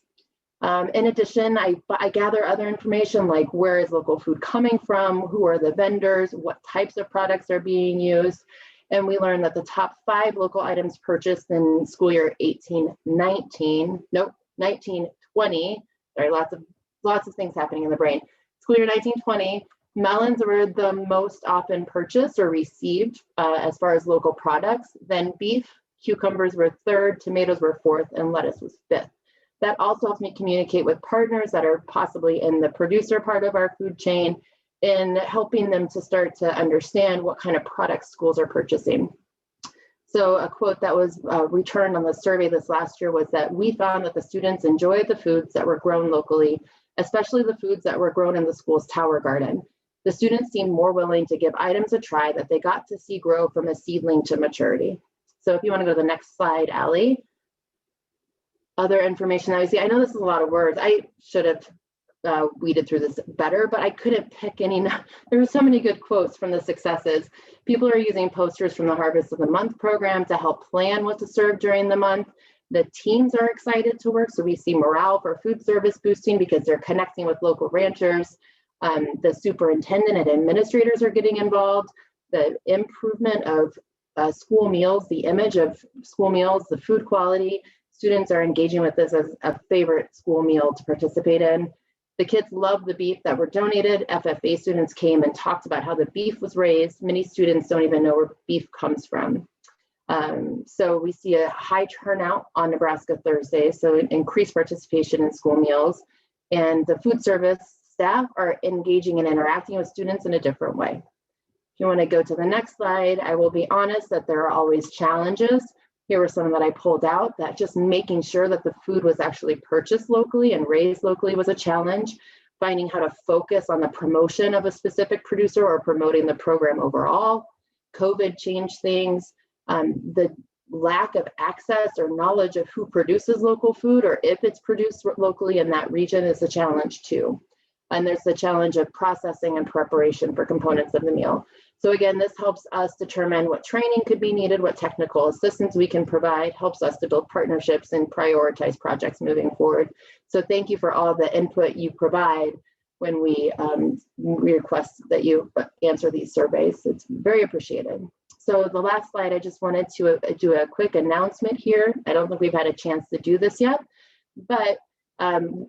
In addition, I gather other information like where is local food coming from, who are the vendors, what types of products are being used. And we learned that the top 5 local items purchased in school year 1920, sorry, lots of things happening in the brain. School year 1920, melons were the most often purchased or received as far as local products. Then beef, cucumbers were 3rd, tomatoes were 4th, and lettuce was 5th. That also helps me communicate with partners that are possibly in the producer part of our food chain in helping them to start to understand what kind of products schools are purchasing. So a quote that was returned on the survey this last year was that we found that the students enjoyed the foods that were grown locally, especially the foods that were grown in the school's tower garden. The students seemed more willing to give items a try that they got to see grow from a seedling to maturity. So if you want to go to the next slide, Allie. Other information that I see, I know this is a lot of words. I should have weeded through this better, but I couldn't pick any. There were so many good quotes from the successes. People are using posters from the Harvest of the Month program to help plan what to serve during the month. The teams are excited to work, so we see morale for food service boosting because they're connecting with local ranchers. The superintendent and administrators are getting involved. The improvement of school meals, the image of school meals, the food quality. Students are engaging with this as a favorite school meal to participate in. The kids love the beef that were donated. FFA students came and talked about how the beef was raised. Many students don't even know where beef comes from. So we see a high turnout on Nebraska Thursdays, so increased participation in school meals. And the food service staff are engaging and interacting with students in a different way. If you want to go to the next slide, I will be honest that there are always challenges. Here were some that I pulled out, that just making sure that the food was actually purchased locally and raised locally was a challenge. Finding how to focus on the promotion of a specific producer or promoting the program overall. COVID changed things. The lack of access or knowledge of who produces local food or if it's produced locally in that region is a challenge too. And there's the challenge of processing and preparation for components of the meal. So again, this helps us determine what training could be needed, what technical assistance we can provide, helps us to build partnerships and prioritize projects moving forward. So thank you for all the input you provide when we request that you answer these surveys. It's very appreciated. So the last slide, I just wanted to do a quick announcement here. I don't think we've had a chance to do this yet, but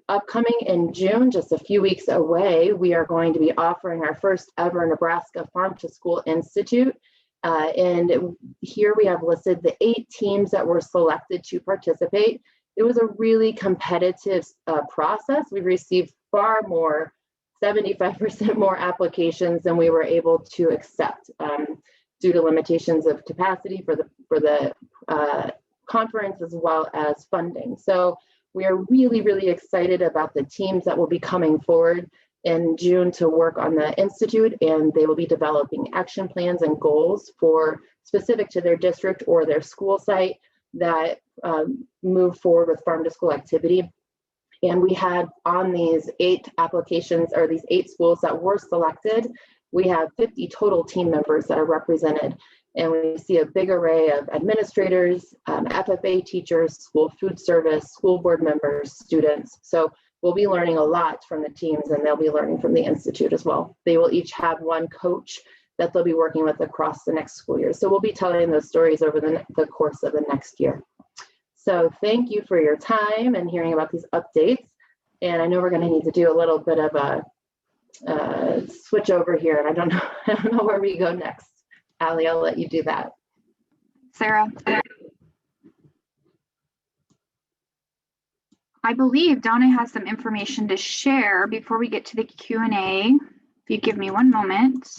upcoming in June, just a few weeks away, we are going to be offering our first ever Nebraska Farm to School Institute. And here we have listed the 8 teams that were selected to participate. It was a really competitive process. We received far more, 75% more applications than we were able to accept due to limitations of capacity for the conference as well as funding. So we are really, really excited about the teams that will be coming forward in June to work on the Institute, and they will be developing action plans and goals for specific to their district or their school site that move forward with farm to school activity. And we had on these 8 applications, or these 8 schools that were selected, we have 50 total team members that are represented. And we see a big array of administrators, FFA teachers, school food service, school board members, students. So we'll be learning a lot from the teams, and they'll be learning from the Institute as well. They will each have one coach that they'll be working with across the next school year. So we'll be telling those stories over the course of the next year. So thank you for your time and hearing about these updates. And I know we're going to need to do a little bit of a switch over here. And I don't know where we go next. Allie, I'll let you do that. Sarah. I believe Donna has some information to share before we get to the Q&A. If you give me one moment.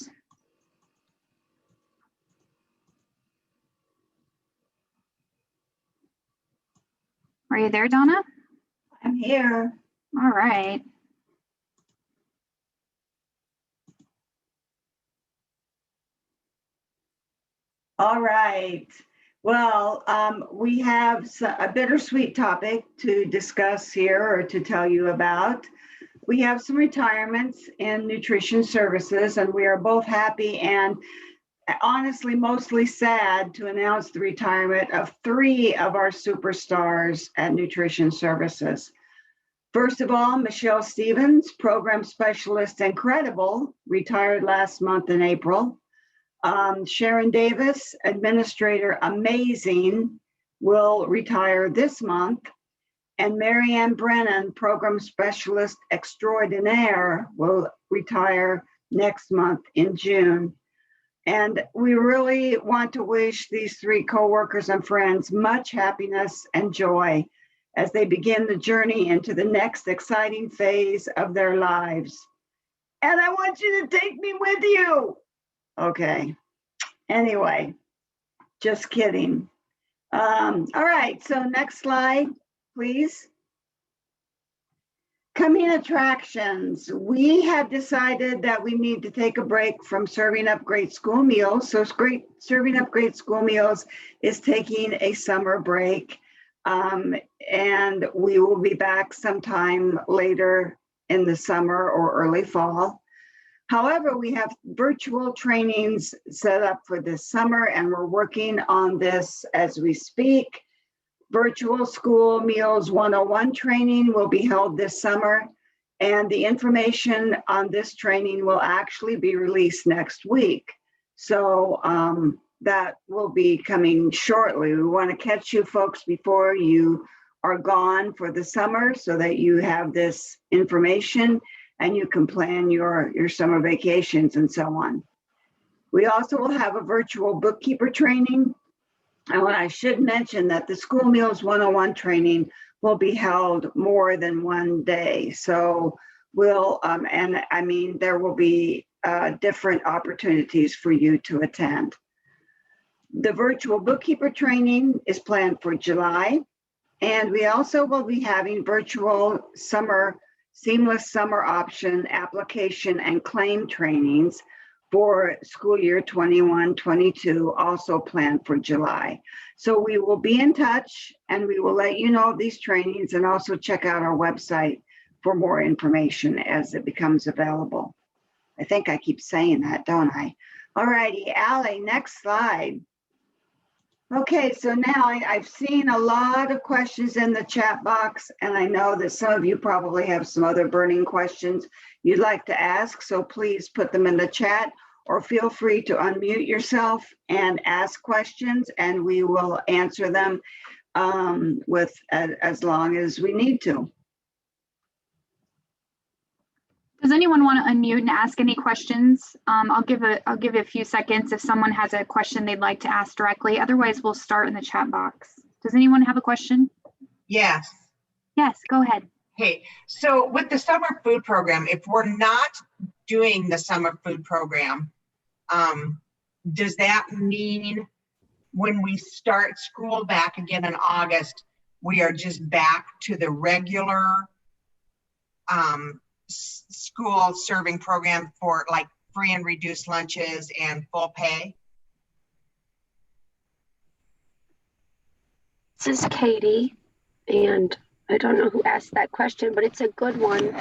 Are you there, Donna? I'm here. All right. All right. Well, we have a bittersweet topic to discuss here or to tell you about. We have some retirements in nutrition services, and we are both happy and honestly mostly sad to announce the retirement of 3 of our superstars at nutrition services. First of all, Michelle Stevens, program specialist and credible, retired last month in April. Sharon Davis, administrator amazing, will retire this month. And Marianne Brennan, program specialist extraordinaire, will retire next month in June. And we really want to wish these 3 coworkers and friends much happiness and joy as they begin the journey into the next exciting phase of their lives. And I want you to take me with you. Okay. Anyway, just kidding. All right, so next slide, please. Coming attractions. We have decided that we need to take a break from serving up great school meals. So serving up great school meals is taking a summer break. And we will be back sometime later in the summer or early fall. However, we have virtual trainings set up for this summer, and we're working on this as we speak. Virtual School Meals 101 training will be held this summer, and the information on this training will actually be released next week. So that will be coming shortly. We want to catch you folks before you are gone for the summer so that you have this information and you can plan your summer vacations and so on. We also will have a virtual bookkeeper training. And I should mention that the School Meals 101 training will be held more than one day. So we'll, and I mean, there will be different opportunities for you to attend. The virtual bookkeeper training is planned for July. And we also will be having virtual seamless summer option application and claim trainings for school year 21-22, also planned for July. So we will be in touch and we will let you know of these trainings, and also check out our website for more information as it becomes available. I think I keep saying that, don't I? All righty, Allie, next slide. Okay, so now I've seen a lot of questions in the chat box, and I know that some of you probably have some other burning questions you'd like to ask, so please put them in the chat or feel free to unmute yourself and ask questions, and we will answer them with as long as we need to. Does anyone want to unmute and ask any questions? I'll give it a few seconds if someone has a question they'd like to ask directly. Otherwise, we'll start in the chat box. Does anyone have a question? Yes. Yes, go ahead. Hey, so with the summer food program, if we're not doing the summer food program, does that mean when we start school back again in August, we are just back to the regular school serving program for like free and reduced lunches and full pay? This is Katie, and I don't know who asked that question, but it's a good one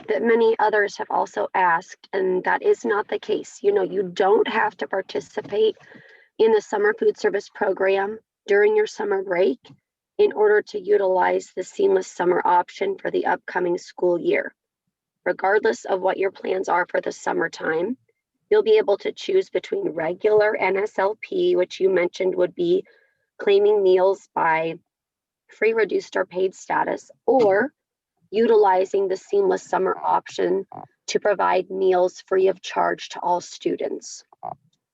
that many others have also asked, and that is not the case. You know, you don't have to participate in the summer food service program during your summer break in order to utilize the seamless summer option for the upcoming school year. Regardless of what your plans are for the summertime, you'll be able to choose between regular NSLP, which you mentioned would be claiming meals by free, reduced, or paid status, or utilizing the seamless summer option to provide meals free of charge to all students.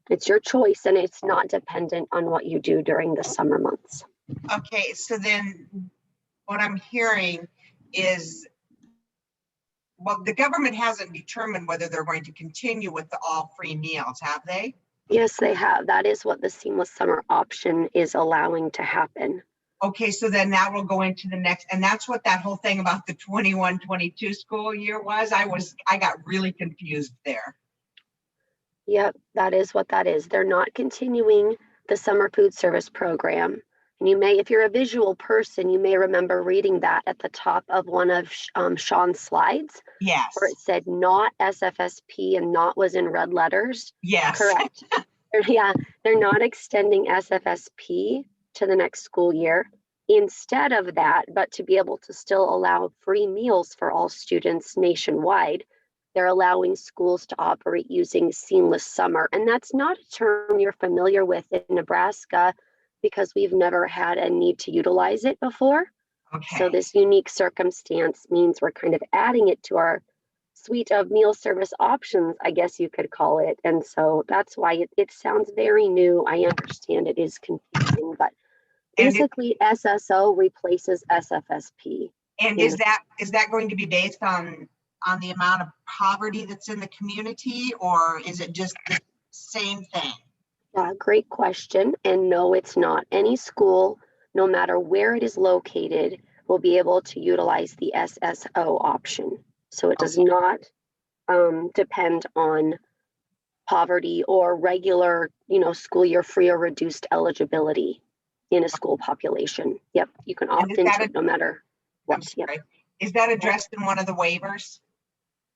It's your choice, and it's not dependent on what you do during the summer months. Okay, so then what I'm hearing is, well, the government hasn't determined whether they're going to continue with the all free meals, have they? Yes, they have. That is what the seamless summer option is allowing to happen. Okay, so then that will go into the next, and that's what that whole thing about the 21-22 school year was. I got really confused there. Yep, that is what that is. They're not continuing the summer food service program. And you may, if you're a visual person, you may remember reading that at the top of one of Sean's slides. Yes. Where it said not SFSP and not was in red letters. Yes. Correct. Yeah, they're not extending SFSP to the next school year. Instead of that, but to be able to still allow free meals for all students nationwide, they're allowing schools to operate using seamless summer. And that's not a term you're familiar with in Nebraska, because we've never had a need to utilize it before. Okay. So this unique circumstance means we're kind of adding it to our suite of meal service options, I guess you could call it. And so that's why it sounds very new. I understand it is confusing, but basically SSO replaces SFSP. And is that going to be based on the amount of poverty that's in the community, or is it just the same thing? Great question. And no, it's not. Any school, no matter where it is located, will be able to utilize the SSO option. So it does not depend on poverty or regular, school year free or reduced eligibility in a school population. Yep, you can opt into it no matter what. Yep. Is that addressed in one of the waivers?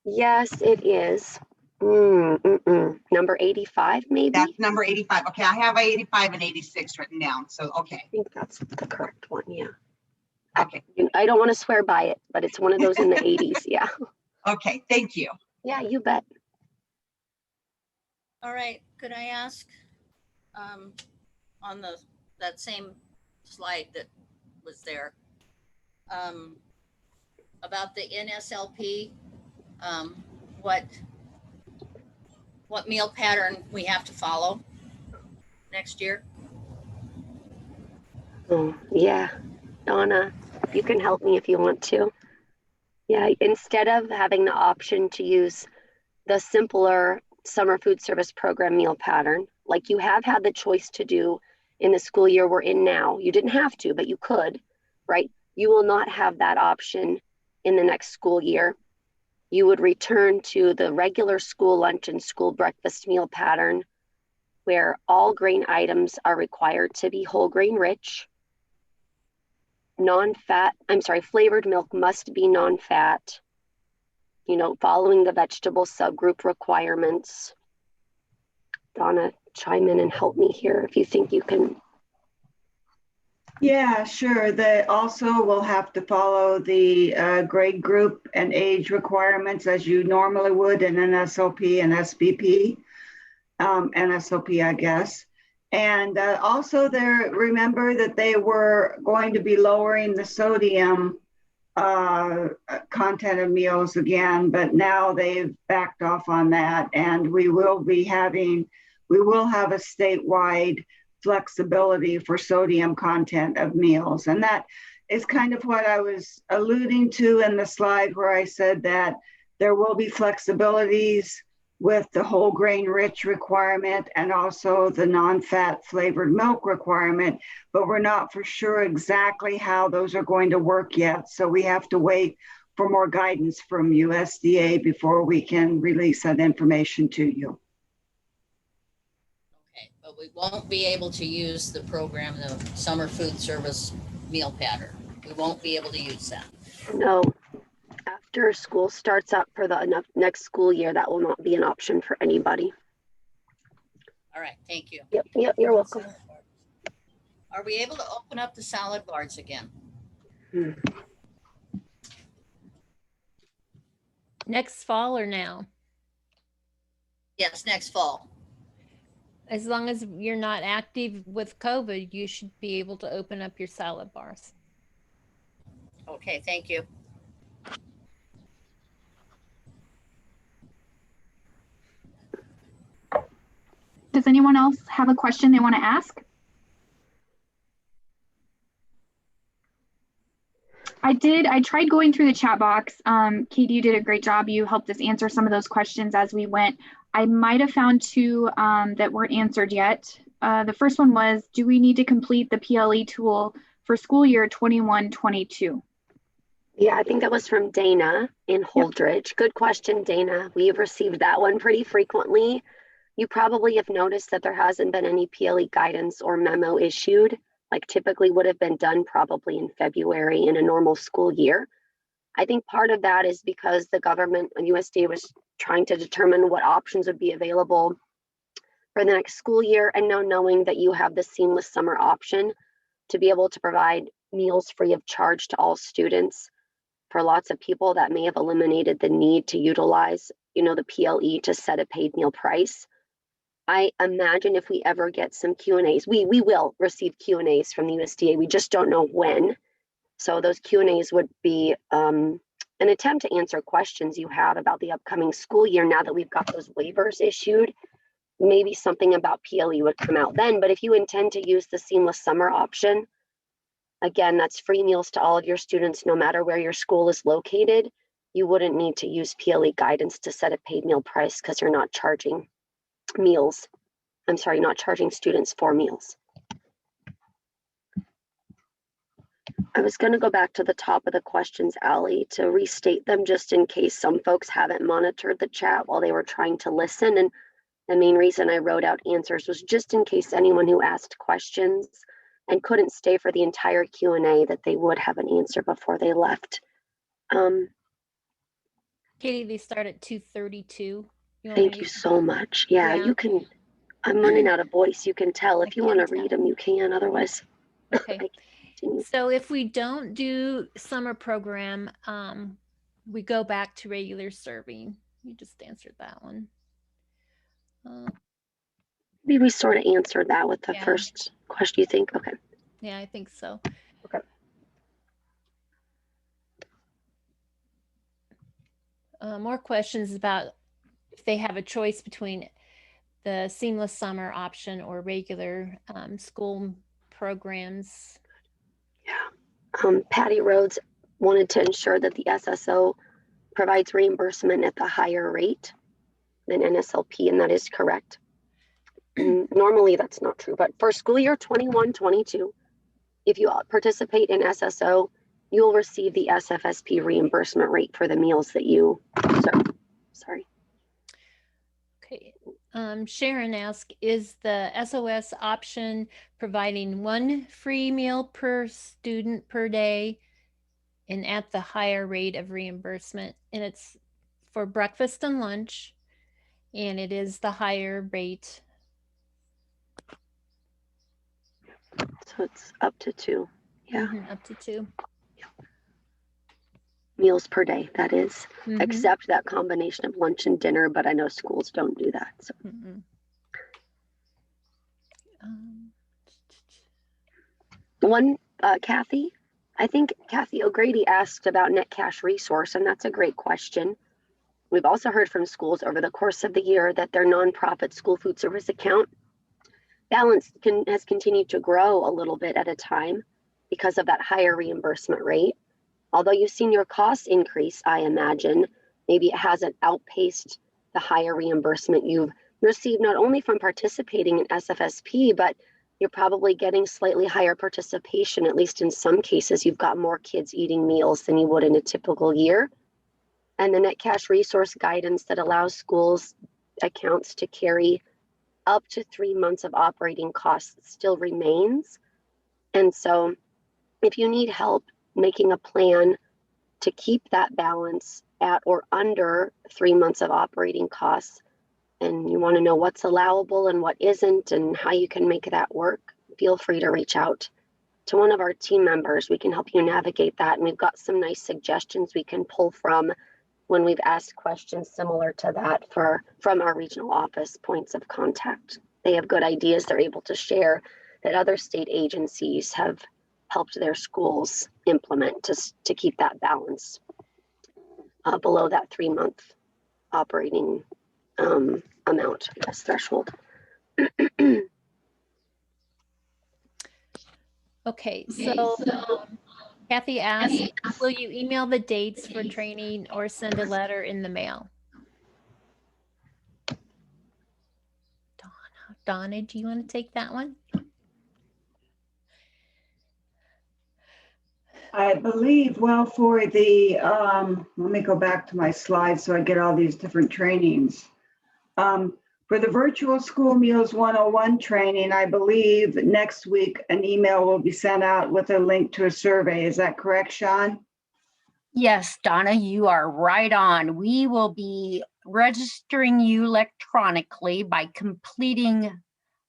Yes, it is. Number 85, maybe? That's number 85. Okay, I have 85 and 86 written down. So, okay. I think that's the correct one, yeah. Okay. I don't want to swear by it, but it's one of those in the 80s, yeah. Okay, thank you. Yeah, you bet. All right, could I ask on that same slide that was there about the NSLP, what meal pattern we have to follow next year? Oh, yeah. Donna, you can help me if you want to. Yeah, instead of having the option to use the simpler summer food service program meal pattern, like you have had the choice to do in the school year we're in now, you didn't have to, but you could, right? You will not have that option in the next school year. You would return to the regular school lunch and school breakfast meal pattern, where all grain items are required to be whole grain rich. Flavored milk must be non-fat. you know, following the vegetable subgroup requirements. Donna, chime in and help me here if you think you can. Yeah, sure. They also will have to follow the grade group and age requirements as you normally would in NSLP and SBP, NSLP, I guess. And also remember that they were going to be lowering the sodium content of meals again, but now they've backed off on that. And we will have a statewide flexibility for sodium content of meals. And that is kind of what I was alluding to in the slide where I said that there will be flexibilities with the whole grain rich requirement and also the non-fat flavored milk requirement, but we're not for sure exactly how those are going to work yet. So we have to wait for more guidance from USDA before we can release that information to you. Okay, but we won't be able to use the program, the summer food service meal pattern. We won't be able to use that. No, after school starts up for the next school year, that will not be an option for anybody. All right, thank you. Yep, you're welcome. Are we able to open up the salad bars again? Next fall or now? Yes, next fall. As long as you're not active with COVID, you should be able to open up your salad bars. Okay, thank you. Does anyone else have a question they want to ask? I tried going through the chat box. Katie, you did a great job. You helped us answer some of those questions as we went. I might have found two that weren't answered yet. The first one was, do we need to complete the PLE tool for school year 21-22? Yeah, I think that was from Dana in Holdridge. Yep. Good question, Dana. We've received that one pretty frequently. You probably have noticed that there hasn't been any PLE guidance or memo issued, like typically would have been done probably in February in a normal school year. I think part of that is because the government and USDA was trying to determine what options would be available for the next school year, and now knowing that you have the seamless summer option to be able to provide meals free of charge to all students. For lots of people, that may have eliminated the need to utilize, the PLE to set a paid meal price. I imagine if we ever get some Q&As, we will receive Q&As from the USDA. We just don't know when. So those Q&As would be an attempt to answer questions you have about the upcoming school year now that we've got those waivers issued. Maybe something about PLE would come out then, but if you intend to use the seamless summer option, again, that's free meals to all of your students, no matter where your school is located. You wouldn't need to use PLE guidance to set a paid meal price because you're not charging meals. I'm sorry, not charging students for meals. I was going to go back to the top of the questions, Allie, to restate them just in case some folks haven't monitored the chat while they were trying to listen. And the main reason I wrote out answers was just in case anyone who asked questions and couldn't stay for the entire Q&A, that they would have an answer before they left. Katie, they start at 2:32. Thank you so much. Yeah, you can, I'm running out of voice. You can tell. If you want to read them, you can. Otherwise, okay. So if we don't do summer program, we go back to regular serving. You just answered that one. Maybe we sort of answered that with the first question, you think? Okay. Yeah, I think so. Okay. More questions about if they have a choice between the seamless summer option or regular school programs. Yeah. Patty Rhodes wanted to ensure that the SSO provides reimbursement at the higher rate than NSLP, and that is correct. Normally that's not true, but for school year 21-22, if you participate in SSO, you'll receive the SFSP reimbursement rate for the meals that you serve. Sorry. Okay. Sharon asked, is the SOS option providing one free meal per student per day and at the higher rate of reimbursement? And it's for breakfast and lunch, and it is the higher rate. So it's up to 2. Yeah. Up to 2. Meals per day, that is, except that combination of lunch and dinner, but I know schools don't do that. So. One, Kathy, I think Kathy O'Grady asked about net cash resource, and that's a great question. We've also heard from schools over the course of the year that their nonprofit school food service account balance has continued to grow a little bit at a time because of that higher reimbursement rate. Although you've seen your costs increase, I imagine, maybe it hasn't outpaced the higher reimbursement you've received, not only from participating in SFSP, but you're probably getting slightly higher participation. At least in some cases, you've got more kids eating meals than you would in a typical year. And the net cash resource guidance that allows schools accounts to carry up to 3 months of operating costs still remains. And so if you need help making a plan to keep that balance at or under 3 months of operating costs, and you want to know what's allowable and what isn't and how you can make that work, feel free to reach out to one of our team members. We can help you navigate that. And we've got some nice suggestions we can pull from when we've asked questions similar to that from our regional office points of contact. They have good ideas they're able to share that other state agencies have helped their schools implement to keep that balance below that 3-month operating amount, I guess, threshold. Okay, so Kathy asked, will you email the dates for training or send a letter in the mail? Donna, do you want to take that one? I believe, well, for the, let me go back to my slides so I get all these different trainings. For the virtual school meals 101 training, I believe next week an email will be sent out with a link to a survey. Is that correct, Sean? Yes, Donna, you are right on. We will be registering you electronically by completing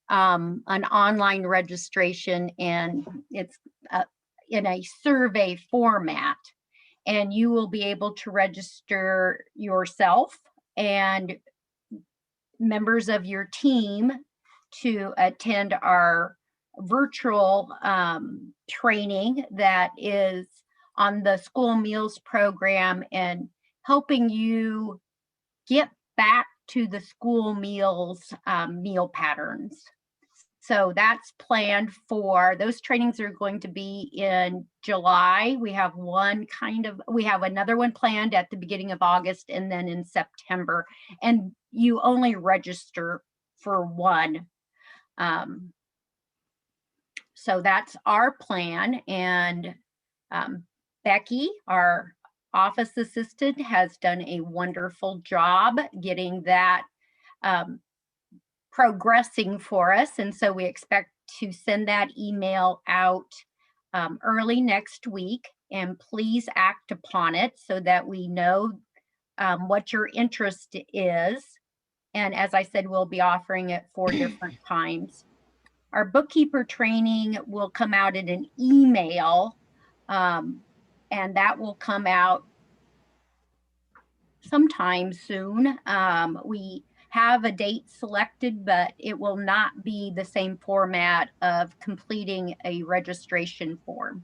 an online registration, and it's in a survey format. And you will be able to register yourself and members of your team to attend our virtual training that is on the school meals program and helping you get back to the school meals meal patterns. So that's planned for, those trainings are going to be in July. We have another one planned at the beginning of August and then in September. And you only register for one. So that's our plan. And Becky, our office assistant, has done a wonderful job getting that progressing for us. And so we expect to send that email out early next week. And please act upon it so that we know what your interest is. And as I said, we'll be offering it 4 different times. Our bookkeeper training will come out in an email, and that will come out sometime soon. We have a date selected, but it will not be the same format of completing a registration form.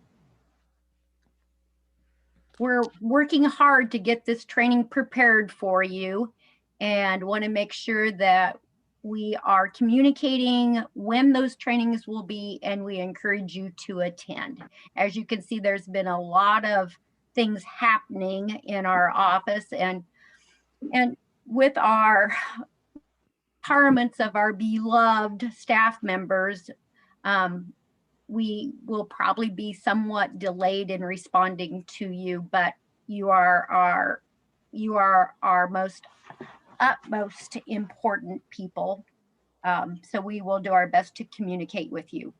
We're working hard to get this training prepared for you and want to make sure that we are communicating when those trainings will be, and we encourage you to attend. As you can see, there's been a lot of things happening in our office, and with our retirements of our beloved staff members, we will probably be somewhat delayed in responding to you, but you are our utmost important people. So we will do our best to communicate with you.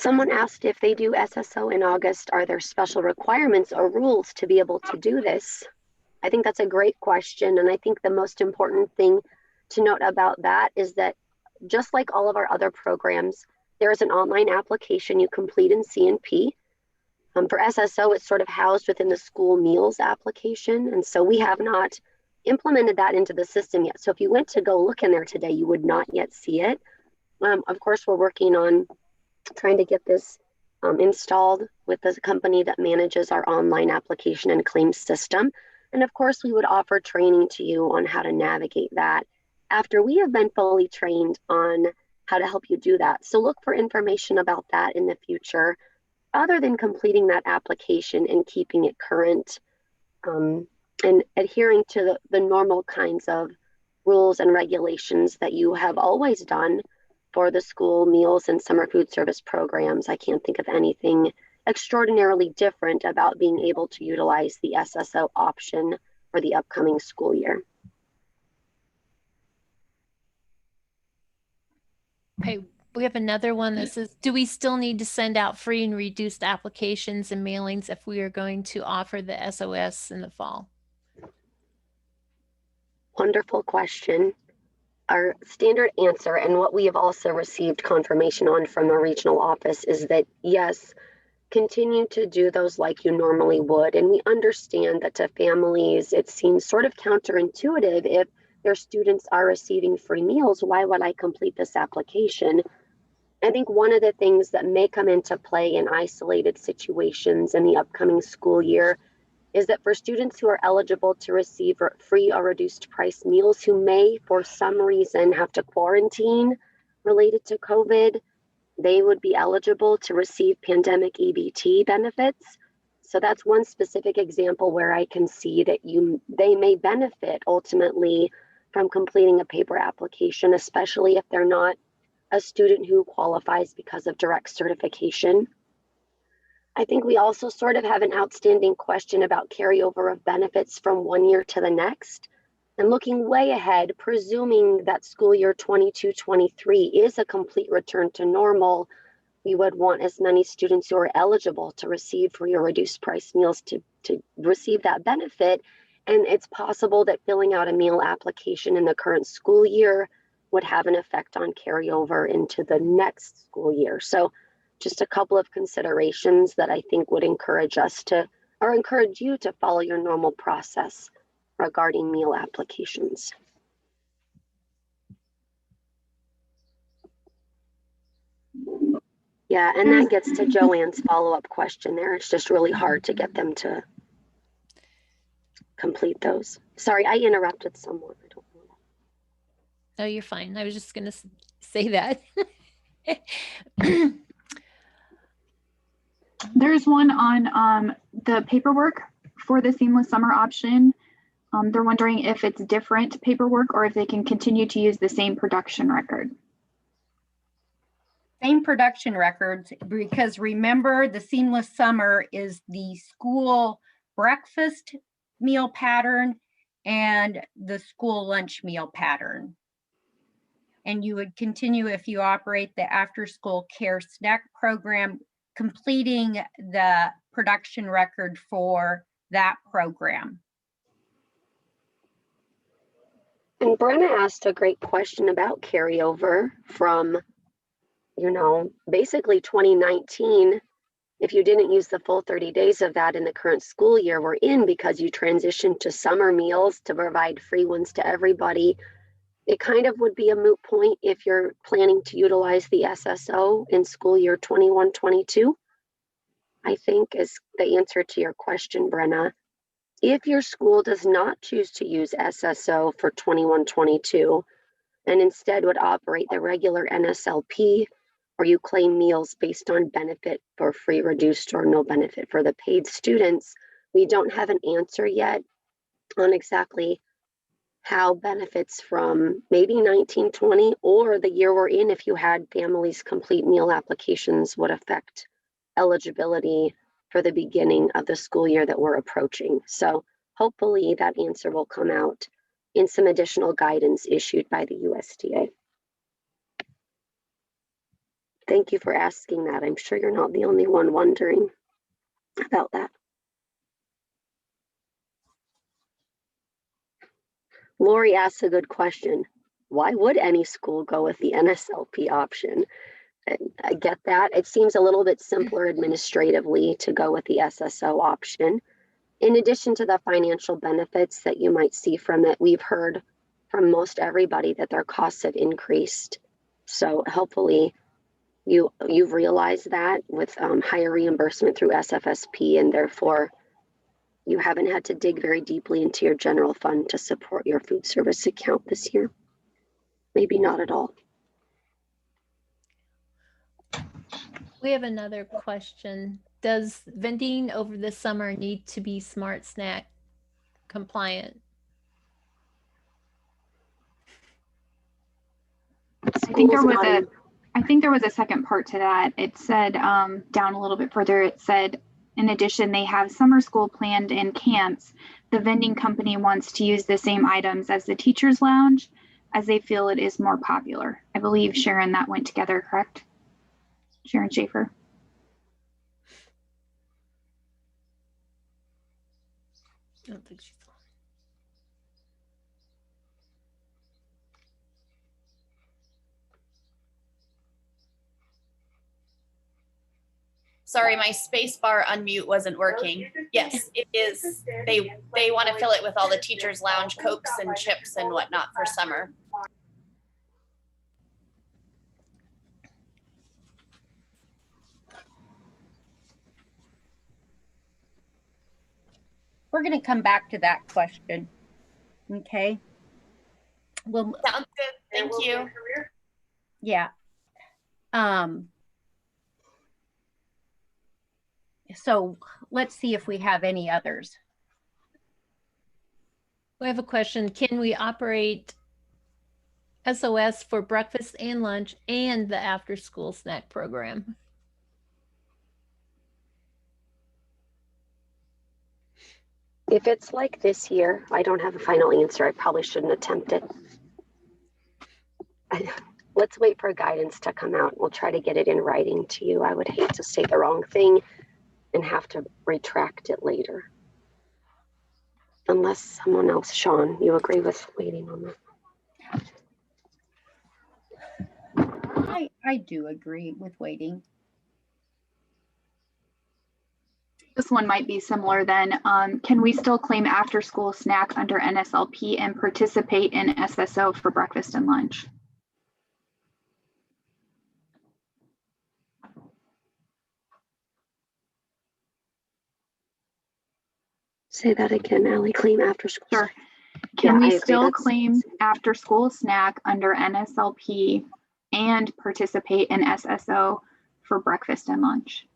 Someone asked if they do SSO in August, are there special requirements or rules to be able to do this? I think that's a great question. And I think the most important thing to note about that is that just like all of our other programs, there is an online application you complete in CNP. For SSO, it's sort of housed within the school meals application. And so we have not implemented that into the system yet. So if you went to go look in there today, you would not yet see it. Of course, we're working on trying to get this installed with the company that manages our online application and claims system. And of course, we would offer training to you on how to navigate that after we have been fully trained on how to help you do that. So look for information about that in the future, other than completing that application and keeping it current and adhering to the normal kinds of rules and regulations that you have always done for the school meals and summer food service programs. I can't think of anything extraordinarily different about being able to utilize the SSO option for the upcoming school year. Okay, we have another one that says, do we still need to send out free and reduced applications and mailings if we are going to offer the SOS in the fall? Wonderful question. Our standard answer, and what we have also received confirmation on from the regional office, is that yes, continue to do those like you normally would. And we understand that to families, it seems sort of counterintuitive. If their students are receiving free meals, why would I complete this application? I think one of the things that may come into play in isolated situations in the upcoming school year is that for students who are eligible to receive free or reduced price meals who may, for some reason, have to quarantine related to COVID, they would be eligible to receive pandemic EBT benefits. So that's one specific example where I can see that they may benefit ultimately from completing a paper application, especially if they're not a student who qualifies because of direct certification. I think we also sort of have an outstanding question about carryover of benefits from one year to the next. And looking way ahead, presuming that school year 22-23 is a complete return to normal, we would want as many students who are eligible to receive free or reduced price meals to receive that benefit. And it's possible that filling out a meal application in the current school year would have an effect on carryover into the next school year. So just a couple of considerations that I think would encourage us to, or encourage you to follow your normal process regarding meal applications. Yeah, and that gets to Joanne's follow-up question there. It's just really hard to get them to complete those. Sorry, I interrupted someone. I don't know that. No, you're fine. I was just going to say that. There's one on the paperwork for the seamless summer option. They're wondering if it's different paperwork or if they can continue to use the same production record. Same production records, because remember, the seamless summer is the school breakfast meal pattern and the school lunch meal pattern. And you would continue if you operate the after school care snack program, completing the production record for that program. And Brenna asked a great question about carryover from, basically 2019. If you didn't use the full 30 days of that in the current school year we're in because you transitioned to summer meals to provide free ones to everybody, it kind of would be a moot point if you're planning to utilize the SSO in school year 21-22, I think is the answer to your question, Brenna. If your school does not choose to use SSO for 21-22 and instead would operate the regular Nslp, or you claim meals based on benefit for free, reduced, or no benefit for the paid students, we don't have an answer yet on exactly how benefits from maybe 19-20 or the year we're in, if you had families complete meal applications, would affect eligibility for the beginning of the school year that we're approaching. So hopefully that answer will come out in some additional guidance issued by the USDA. Thank you for asking that. I'm sure you're not the only one wondering about that. Lori asks a good question. Why would any school go with the NSLP option? I get that. It seems a little bit simpler administratively to go with the SSO option. In addition to the financial benefits that you might see from it, we've heard from most everybody that their costs have increased. So hopefully you've realized that with higher reimbursement through SFSP, and therefore you haven't had to dig very deeply into your general fund to support your food service account this year. Maybe not at all. We have another question. Does vending over the summer need to be Smart SNAC compliant? I think there was a second part to that. It said down a little bit further, it said, in addition, they have summer school planned in camps. The vending company wants to use the same items as the teacher's lounge as they feel it is more popular. I believe, Sharon, that went together, correct? Sharon Schaefer. I don't think she's on. Sorry, my space bar unmute wasn't working. Yes, it is. They want to fill it with all the teachers' lounge Cokes and chips and whatnot for summer. We're going to come back to that question. Okay. Well, sounds good. Thank you. Yeah. So let's see if we have any others. We have a question. Can we operate SOS for breakfast and lunch and the after school snack program? If it's like this year, I don't have a final answer. I probably shouldn't attempt it. Let's wait for guidance to come out. We'll try to get it in writing to you. I would hate to say the wrong thing and have to retract it later. Unless someone else, Sean, you agree with waiting on that? I do agree with waiting. This one might be similar then. Can we still claim after school snack under NSLP and participate in SSO for breakfast and lunch? Say that again, Allie. Claim after school. Sure. Can we still claim after school snack under NSLP and participate in SSO for breakfast and lunch?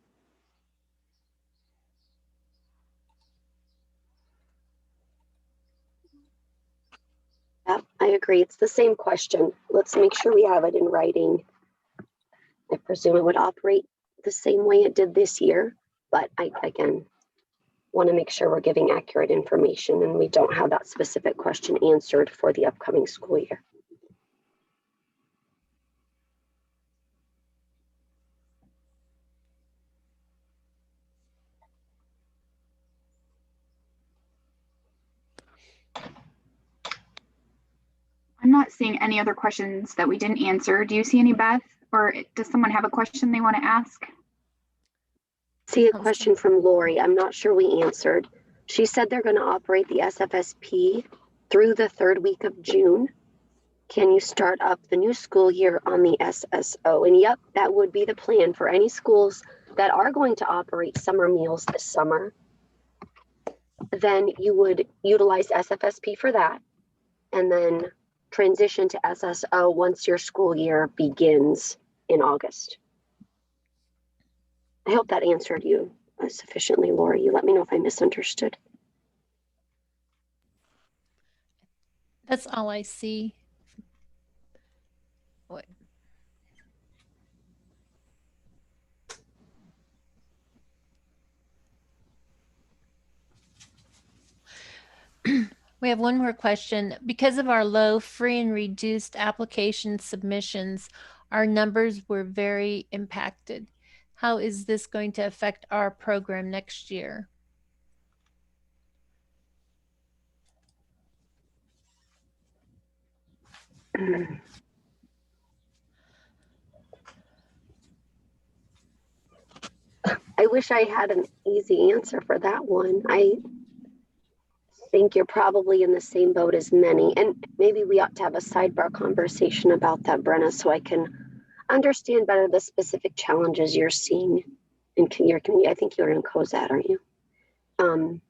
Yeah, I agree. It's the same question. Let's make sure we have it in writing. I presume it would operate the same way it did this year, but I, again, want to make sure we're giving accurate information and we don't have that specific question answered for the upcoming school year. I'm not seeing any other questions that we didn't answer. Do you see any, Beth? Or does someone have a question they want to ask? See a question from Lori. I'm not sure we answered. She said they're going to operate the SFSP through the 3rd week of June. Can you start up the new school year on the SSO? And yep, that would be the plan for any schools that are going to operate summer meals this summer. Then you would utilize SFSP for that and then transition to SSO once your school year begins in August. I hope that answered you sufficiently, Lori. You let me know if I misunderstood. That's all I see. What? We have one more question. Because of our low free and reduced application submissions, Our numbers were very impacted. How is this going to affect our program next year? I wish I had an easy answer for that one. I think you're probably in the same boat as many, and maybe we ought to have a sidebar conversation about that, Brenna, so I can understand better the specific challenges you're seeing in your community. I think you're in COSAT, aren't you?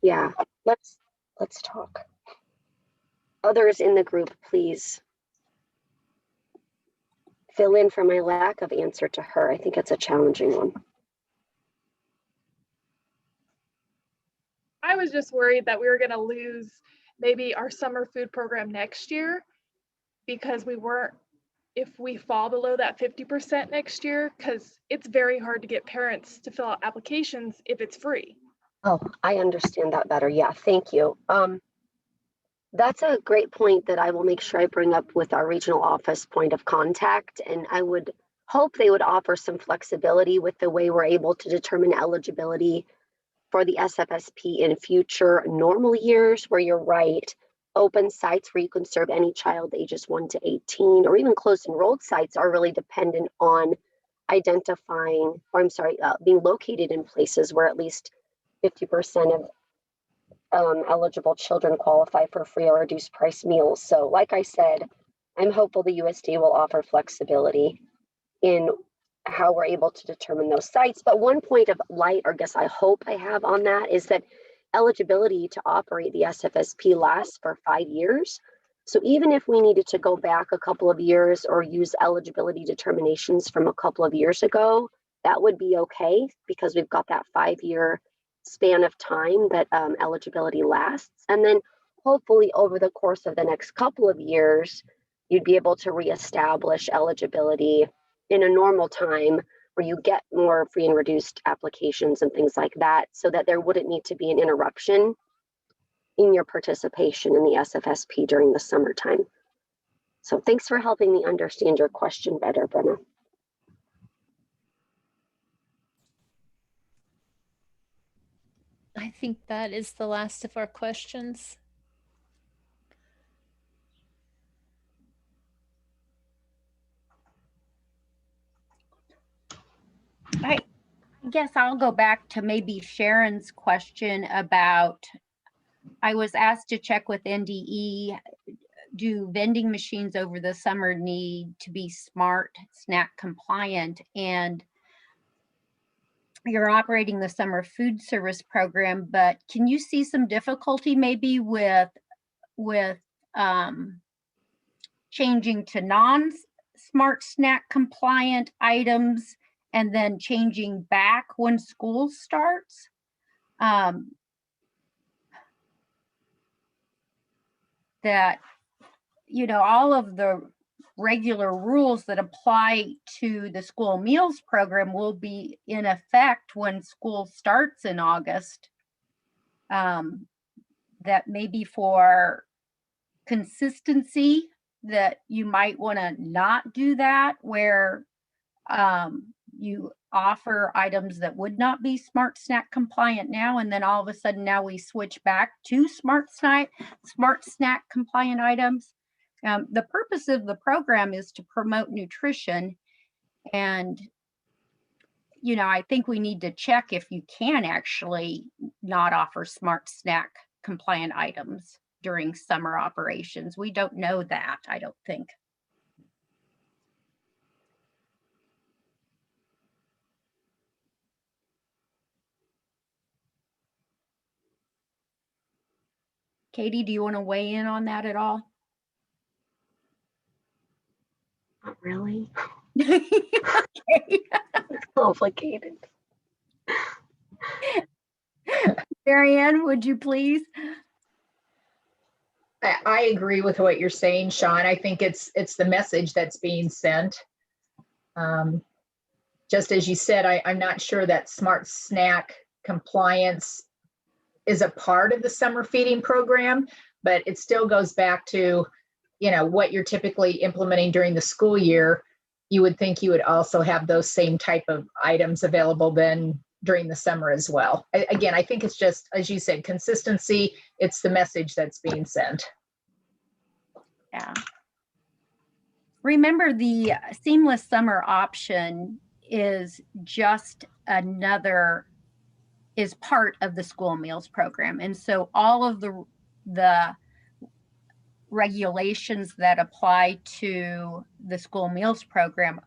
Yeah, let's talk. Others in the group, please fill in for my lack of answer to her. I think it's a challenging one. I was just worried that we were going to lose maybe our summer food program next year because if we fall below that 50% next year, because it's very hard to get parents to fill out applications if it's free. Oh, I understand that better. Yeah, thank you. That's a great point that I will make sure I bring up with our regional office point of contact. And I would hope they would offer some flexibility with the way we're able to determine eligibility for the SFSP in future normal years, where you're right, open sites where you can serve any child ages 1 to 18, or even closed enrolled sites are really dependent on being located in places where at least 50% of eligible children qualify for free or reduced price meals. So like I said, I'm hopeful the USDA will offer flexibility in how we're able to determine those sites. But one point of light, or guess I hope I have on that, is that eligibility to operate the SFSP lasts for 5 years. So even if we needed to go back a couple of years or use eligibility determinations from a couple of years ago, that would be okay, because we've got that 5-year span of time that eligibility lasts. And then hopefully over the course of the next couple of years, you'd be able to reestablish eligibility in a normal time where you get more free and reduced applications and things like that, so that there wouldn't need to be an interruption in your participation in the SFSP during the summertime. So thanks for helping me understand your question better, Brenna. I think that is the last of our questions. I guess I'll go back to maybe Sharon's question about, I was asked to check with NDE, do vending machines over the summer need to be smart SNAC compliant? And you're operating the summer food service program, but can you see some difficulty maybe with changing to non-smart SNAC compliant items and then changing back when school starts? That, you know, all of the regular rules that apply to the school meals program will be in effect when school starts in August. That maybe for consistency, that you might want to not do that, where you offer items that would not be smart SNAC compliant now, and then all of a sudden now we switch back to smart SNAC compliant items. The purpose of the program is to promote nutrition, and you know, I think we need to check if you can actually not offer smart SNAC compliant items during summer operations. We don't know that, I don't think. Katie, do you want to weigh in on that at all? Not really. Okay. It's complicated. Marianne, would you please? I agree with what you're saying, Sean. I think it's the message that's being sent. Just as you said, I'm not sure that smart SNAC compliance is a part of the summer feeding program, but it still goes back to, you know, what you're typically implementing during the school year. you would think you would also have those same type of items available then during the summer as well. Again, I think it's just, as you said, consistency. It's the message that's being sent. Yeah. Remember, the seamless summer option is just is part of the school meals program. And so all of the regulations that apply to the school meals program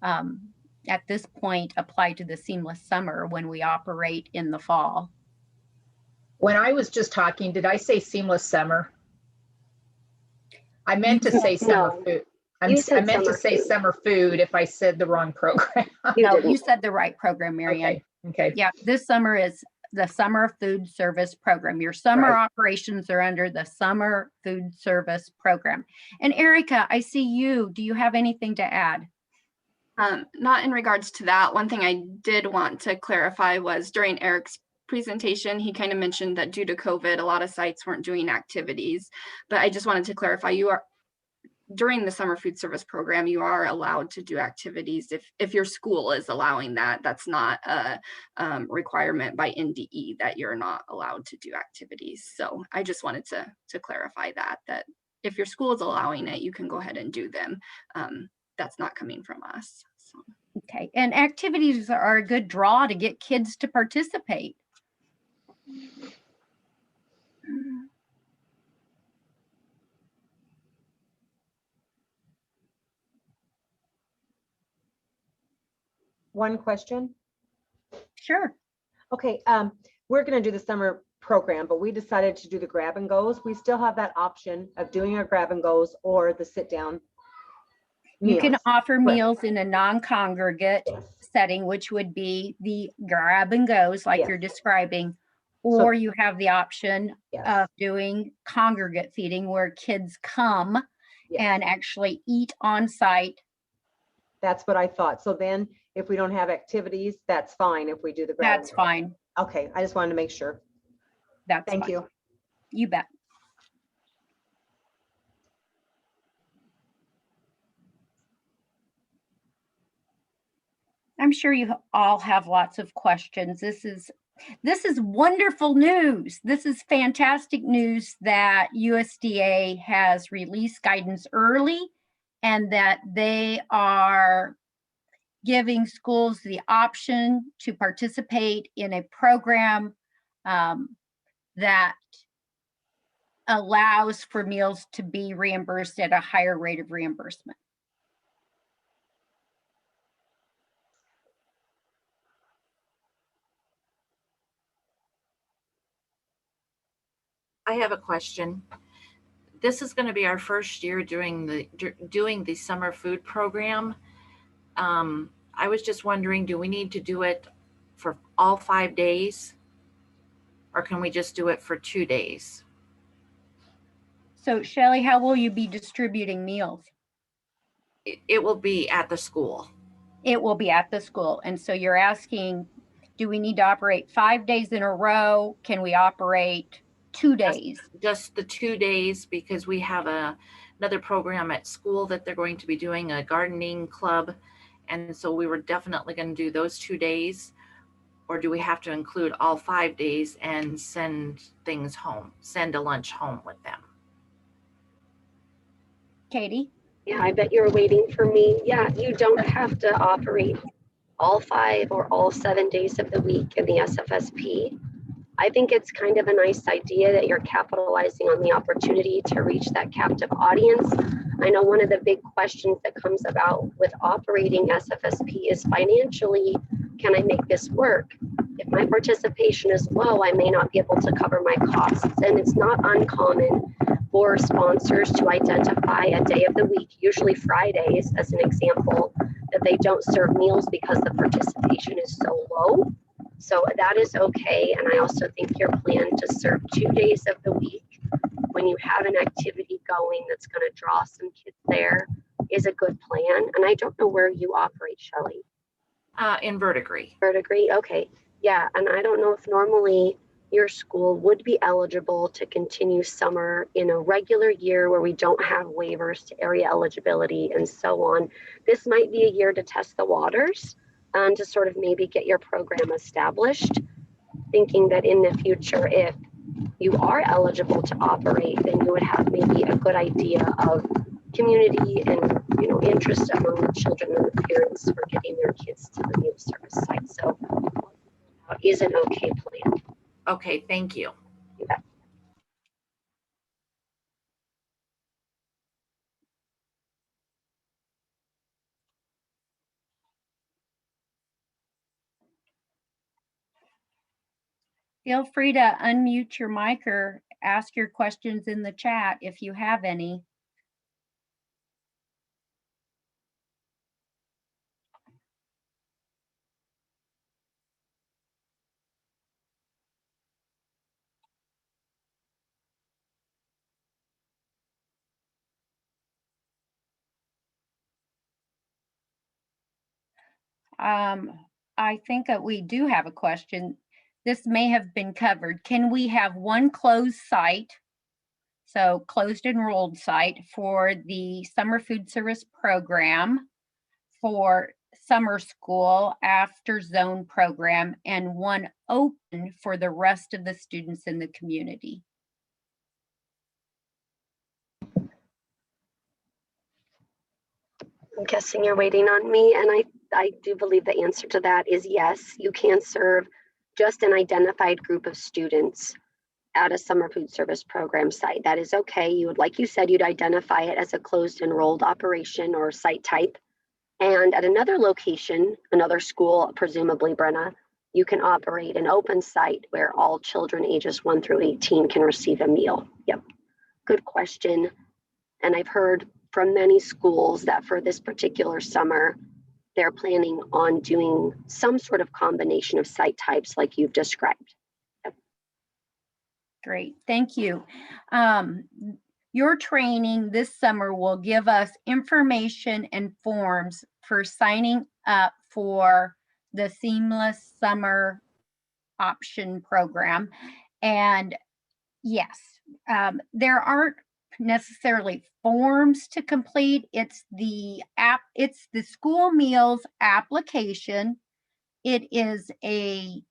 at this point apply to the seamless summer when we operate in the fall. When I was just talking, did I say seamless summer? I meant to say summer food. I meant to say summer food if I said the wrong program. No, you said the right program, Mary Ann. Okay. Yeah, this summer is the summer food service program. Your summer operations are under the summer food service program. And Erica, I see you. Do you have anything to add? Not in regards to that. One thing I did want to clarify was during Eric's presentation, he kind of mentioned that due to COVID, a lot of sites weren't doing activities. But I just wanted to clarify, during the summer food service program, you are allowed to do activities if your school is allowing that. That's not a requirement by NDE that you're not allowed to do activities. So I just wanted to clarify that if your school is allowing it, you can go ahead and do them. That's not coming from us. So. Okay, and activities are a good draw to get kids to participate. One question? Sure. Okay, we're going to do the summer program, but we decided to do the grab and goes. We still have that option of doing our grab and goes or the sit down meals. You can offer meals in a non-congregate setting, which would be the grab and goes like you're describing, or you have the option of doing congregate feeding where kids come and actually eat on site. That's what I thought. So then if we don't have activities, that's fine if we do the grab. That's fine. Okay, I just wanted to make sure. Thank you. You bet. I'm sure you all have lots of questions. This is wonderful news. This is fantastic news that USDA has released guidance early and that they are giving schools the option to participate in a program that allows for meals to be reimbursed at a higher rate of reimbursement. I have a question. This is going to be our first year doing the summer food program. I was just wondering, do we need to do it for all 5 days? Or can we just do it for 2 days? So Shelley, how will you be distributing meals? It will be at the school. It will be at the school. And so you're asking, do we need to operate 5 days in a row? Can we operate 2 days? Just the 2 days, because we have another program at school that they're going to be doing, a gardening club. And so we were definitely going to do those 2 days. Or do we have to include all 5 days and send things home, send a lunch home with them? Katie? Yeah, I bet you're waiting for me. Yeah, you don't have to operate all 5 or all 7 days of the week in the SFSP. I think it's kind of a nice idea that you're capitalizing on the opportunity to reach that captive audience. I know one of the big questions that comes about with operating SFSP is financially, can I make this work? If my participation is low, I may not be able to cover my costs. And it's not uncommon for sponsors to identify a day of the week, usually Fridays as an example, that they don't serve meals because the participation is so low. So that is okay. And I also think your plan to serve 2 days of the week when you have an activity going that's going to draw some kids there is a good plan. And I don't know where you operate, Shelley. In Verdigris. Verdigris, okay. Yeah, and I don't know if normally your school would be eligible to continue summer in a regular year where we don't have waivers to area eligibility and so on. This might be a year to test the waters and to sort of maybe get your program established, thinking that in the future, if you are eligible to operate, then you would have maybe a good idea of community and interest among the children and the parents for getting their kids to the meal service site. So is an okay plan. Okay, thank you. You bet. Feel free to unmute your mic or ask your questions in the chat if you have any. I think that we do have a question. This may have been covered. Can we have one closed site, so closed enrolled site for the summer food service program for summer school after zone program and one open for the rest of the students in the community? I'm guessing you're waiting on me, and I do believe the answer to that is yes. You can serve just an identified group of students at a summer food service program site. That is okay. You would, like you said, you'd identify it as a closed enrolled operation or site type. And at another location, another school, presumably Brenna, you can operate an open site where all children ages 1 through 18 can receive a meal. Yep, good question. And I've heard from many schools that for this particular summer, they're planning on doing some sort of combination of site types like you've described. Yep. Great, thank you. Your training this summer will give us information and forms for signing up for the Seamless Summer Option Program. And yes, there aren't necessarily forms to complete. It's the school meals application. It is a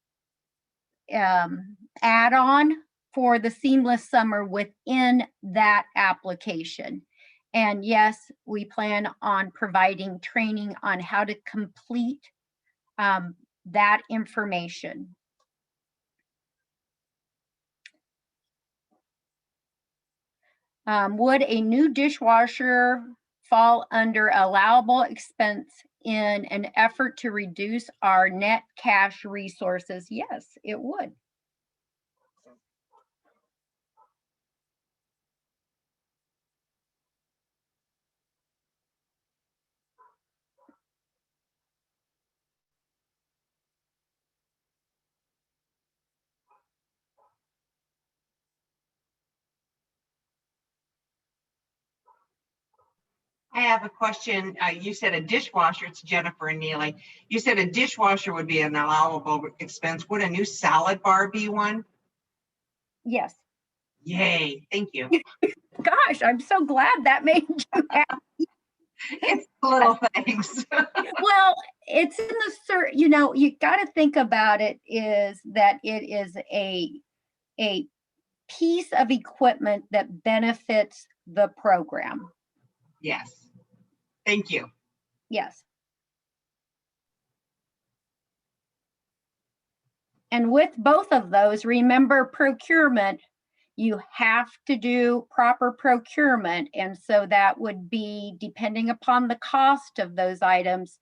add-on for the Seamless Summer within that application. And yes, we plan on providing training on how to complete that information. Would a new dishwasher fall under allowable expense in an effort to reduce our net cash resources? Yes, it would. I have a question. You said a dishwasher. It's Jennifer and Neely. You said a dishwasher would be an allowable expense. Would a new salad bar be one? Yes. Yay. Thank you. Gosh, I'm so glad that made you happy. It's little things. Well, it's in the you got to think about it is that it is a piece of equipment that benefits the program. Yes. Thank you. Yes. And with both of those, remember procurement, you have to do proper procurement. And so that would be, depending upon the cost of those items,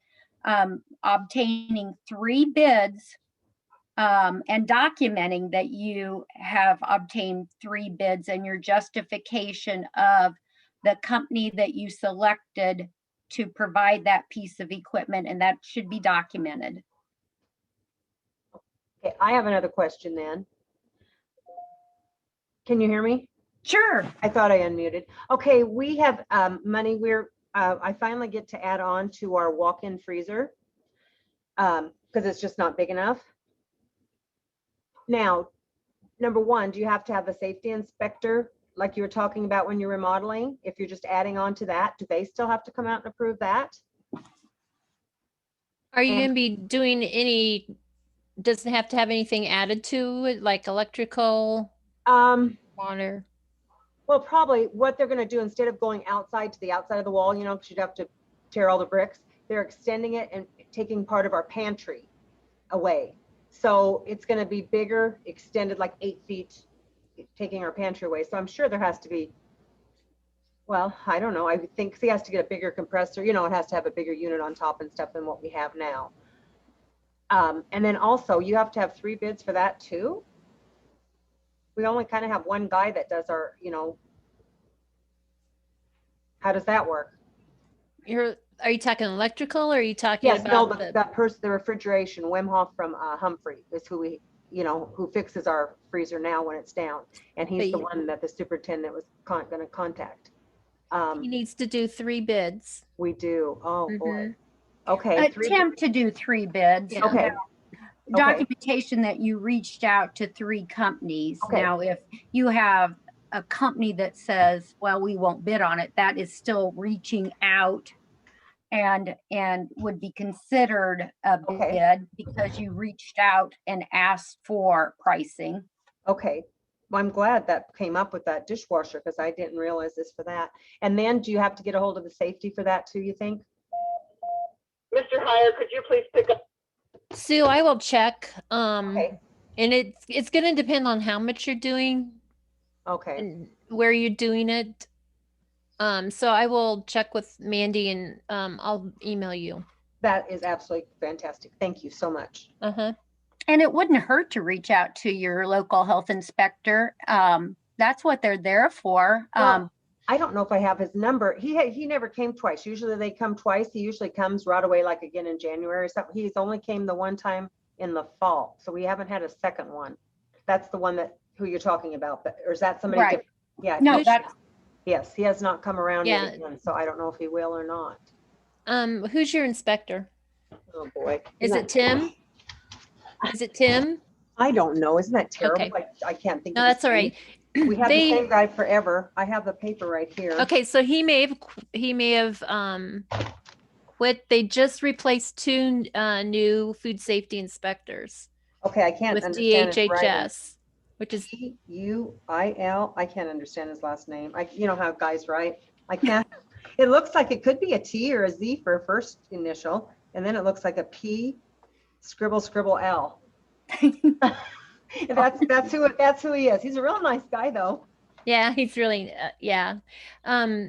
obtaining 3 bids and documenting that you have obtained 3 bids and your justification of the company that you selected to provide that piece of equipment, and that should be documented. Okay, I have another question then. Can you hear me? Sure. I thought I unmuted. Okay, we have money. I finally get to add on to our walk-in freezer because it's just not big enough. Now, number one, do you have to have a safety inspector like you were talking about when you're remodeling? If you're just adding on to that, do they still have to come out and approve that? Are you going to be doing any, doesn't have to have anything added to it, like electrical, water? Well, probably what they're going to do, instead of going outside to the outside of the wall, you know, because you'd have to tear all the bricks, they're extending it and taking part of our pantry away. So it's going to be bigger, extended like 8 feet, taking our pantry away. So I'm sure there has to be, well, I don't know. I would think he has to get a bigger compressor. You know, it has to have a bigger unit on top and stuff than what we have now. And then also you have to have 3 bids for that too. We only kind of have one guy that does our, you know, how does that work? Are you talking electrical or are you talking Yes, about no, that person, the refrigeration, Wim Hof from Humphrey is who we, you know, who fixes our freezer now when it's down. And he's the one that the superintendent was going to contact. He needs to do 3 bids. We do. Oh boy. Okay. Attempt to do 3 bids. Yeah. Okay. Documentation that you reached out to 3 companies. Okay. Now, if you have a company that says, well, we won't bid on it, that is still reaching out and would be considered a bid because you reached out and asked for pricing. Okay. Well, I'm glad that came up with that dishwasher because I didn't realize this for that. And then do you have to get a hold of the safety for that too, you think? Mr. Heyer, could you please pick up? Sue, I will check. Okay. And it's going to depend on how much you're doing. Okay. And where you're doing it. So I will check with Mandy and I'll email you. That is absolutely fantastic. Thank you so much. And it wouldn't hurt to reach out to your local health inspector. That's what they're there for. Well, I don't know if I have his number. He never came twice. Usually they come twice. He usually comes right away, like again in January or something. He's only came the one time in the fall. So we haven't had a second one. That's the one that who you're talking about. But or is that somebody right. different? Yeah. No, that's yes, he has not come around Yeah. yet again, so I don't know if he will or not. Who's your inspector? Oh boy. Is it Tim? Is it Tim? I don't know. Isn't that terrible? Okay. I can't think. No, of his that's all right. name. We have the same guy forever. I have the paper right here. Okay, so he may have quit. They just replaced 2 new food safety inspectors. Okay, I can't with understand his writing. DHHS, which is UIL. I can't understand his last name. You know how guys write. I can't. It looks like it could be a T or a Z for a first initial, and then it looks like a P, scribble L. that's who he is. He's a real nice guy though. Yeah, he's really yeah. Yeah,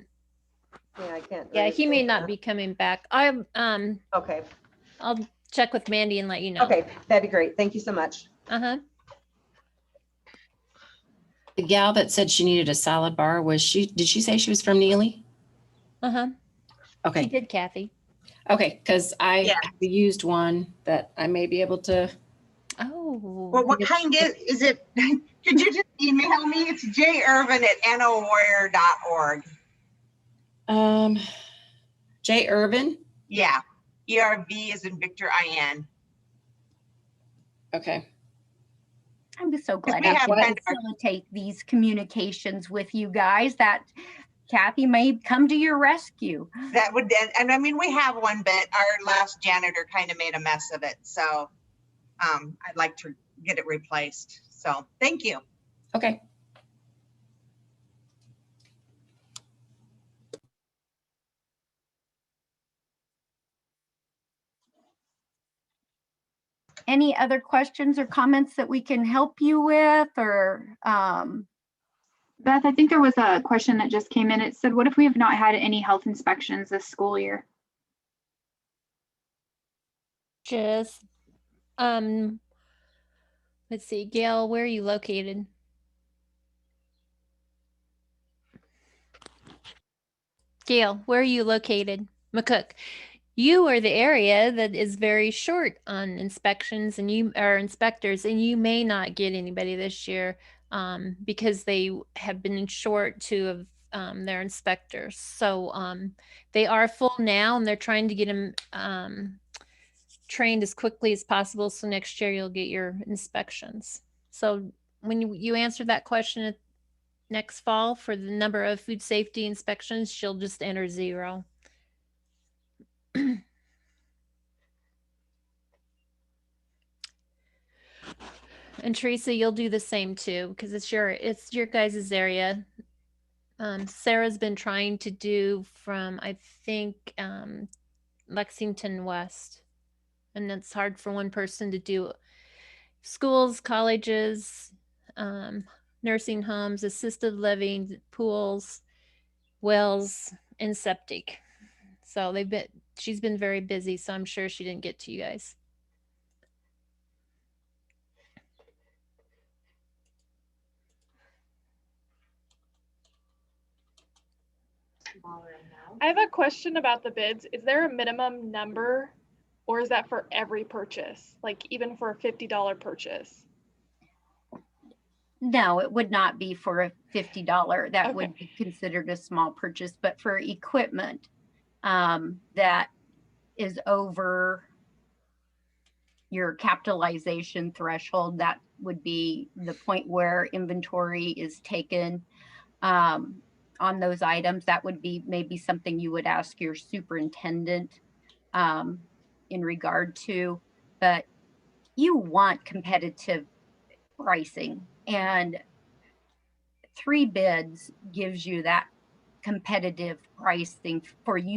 I can't. Yeah, he may not be coming back. Okay. I'll check with Mandy and let you know. Okay, that'd be great. Thank you so much. The gal that said she needed a salad bar, did she say she was from Neely? Okay. She did, Kathy. Okay, because I have used one that I may be able to. Oh. Well, what kind is it? Could you just email me? It's jirvin@nowarrior.org. J. Irvin? Yeah. ERV is in Victor IN. Okay. I'm just so glad I can facilitate these communications with you guys. That Kathy may come to your rescue. That would, and I mean, we have one, but our last janitor kind of made a mess of it. So I'd like to get it replaced. So thank you. Okay. Any other questions or comments that we can help you with, or Beth, I think there was a question that just came in. It said, what if we have not had any health inspections this school year? Just, let's see, Gail, where are you located? Gail, where are you located? McCook. You are the area that is very short on inspections, and you are inspectors, and you may not get anybody this year because they have been short 2 of their inspectors. So they are full now, and they're trying to get them trained as quickly as possible. So next year you'll get your inspections. So when you answer that question next fall for the number of food safety inspections, she'll just enter 0. And Teresa, you'll do the same too, because it's your guys' area. Sarah's been trying to do from, I think, Lexington West. And it's hard for one person to do schools, colleges, nursing homes, assisted living, pools, wells, and septic. So she's been very busy, so I'm sure she didn't get to you guys. I have a question about the bids. Is there a minimum number, or is that for every purchase? Like even for a $50 purchase? No, it would not be for a $50. That would be considered a small purchase, but for equipment that is over your capitalization threshold, that would be the point where inventory is taken on those items. That would be maybe something you would ask your superintendent in regard to, but you want competitive pricing, and 3 bids gives you that competitive pricing for you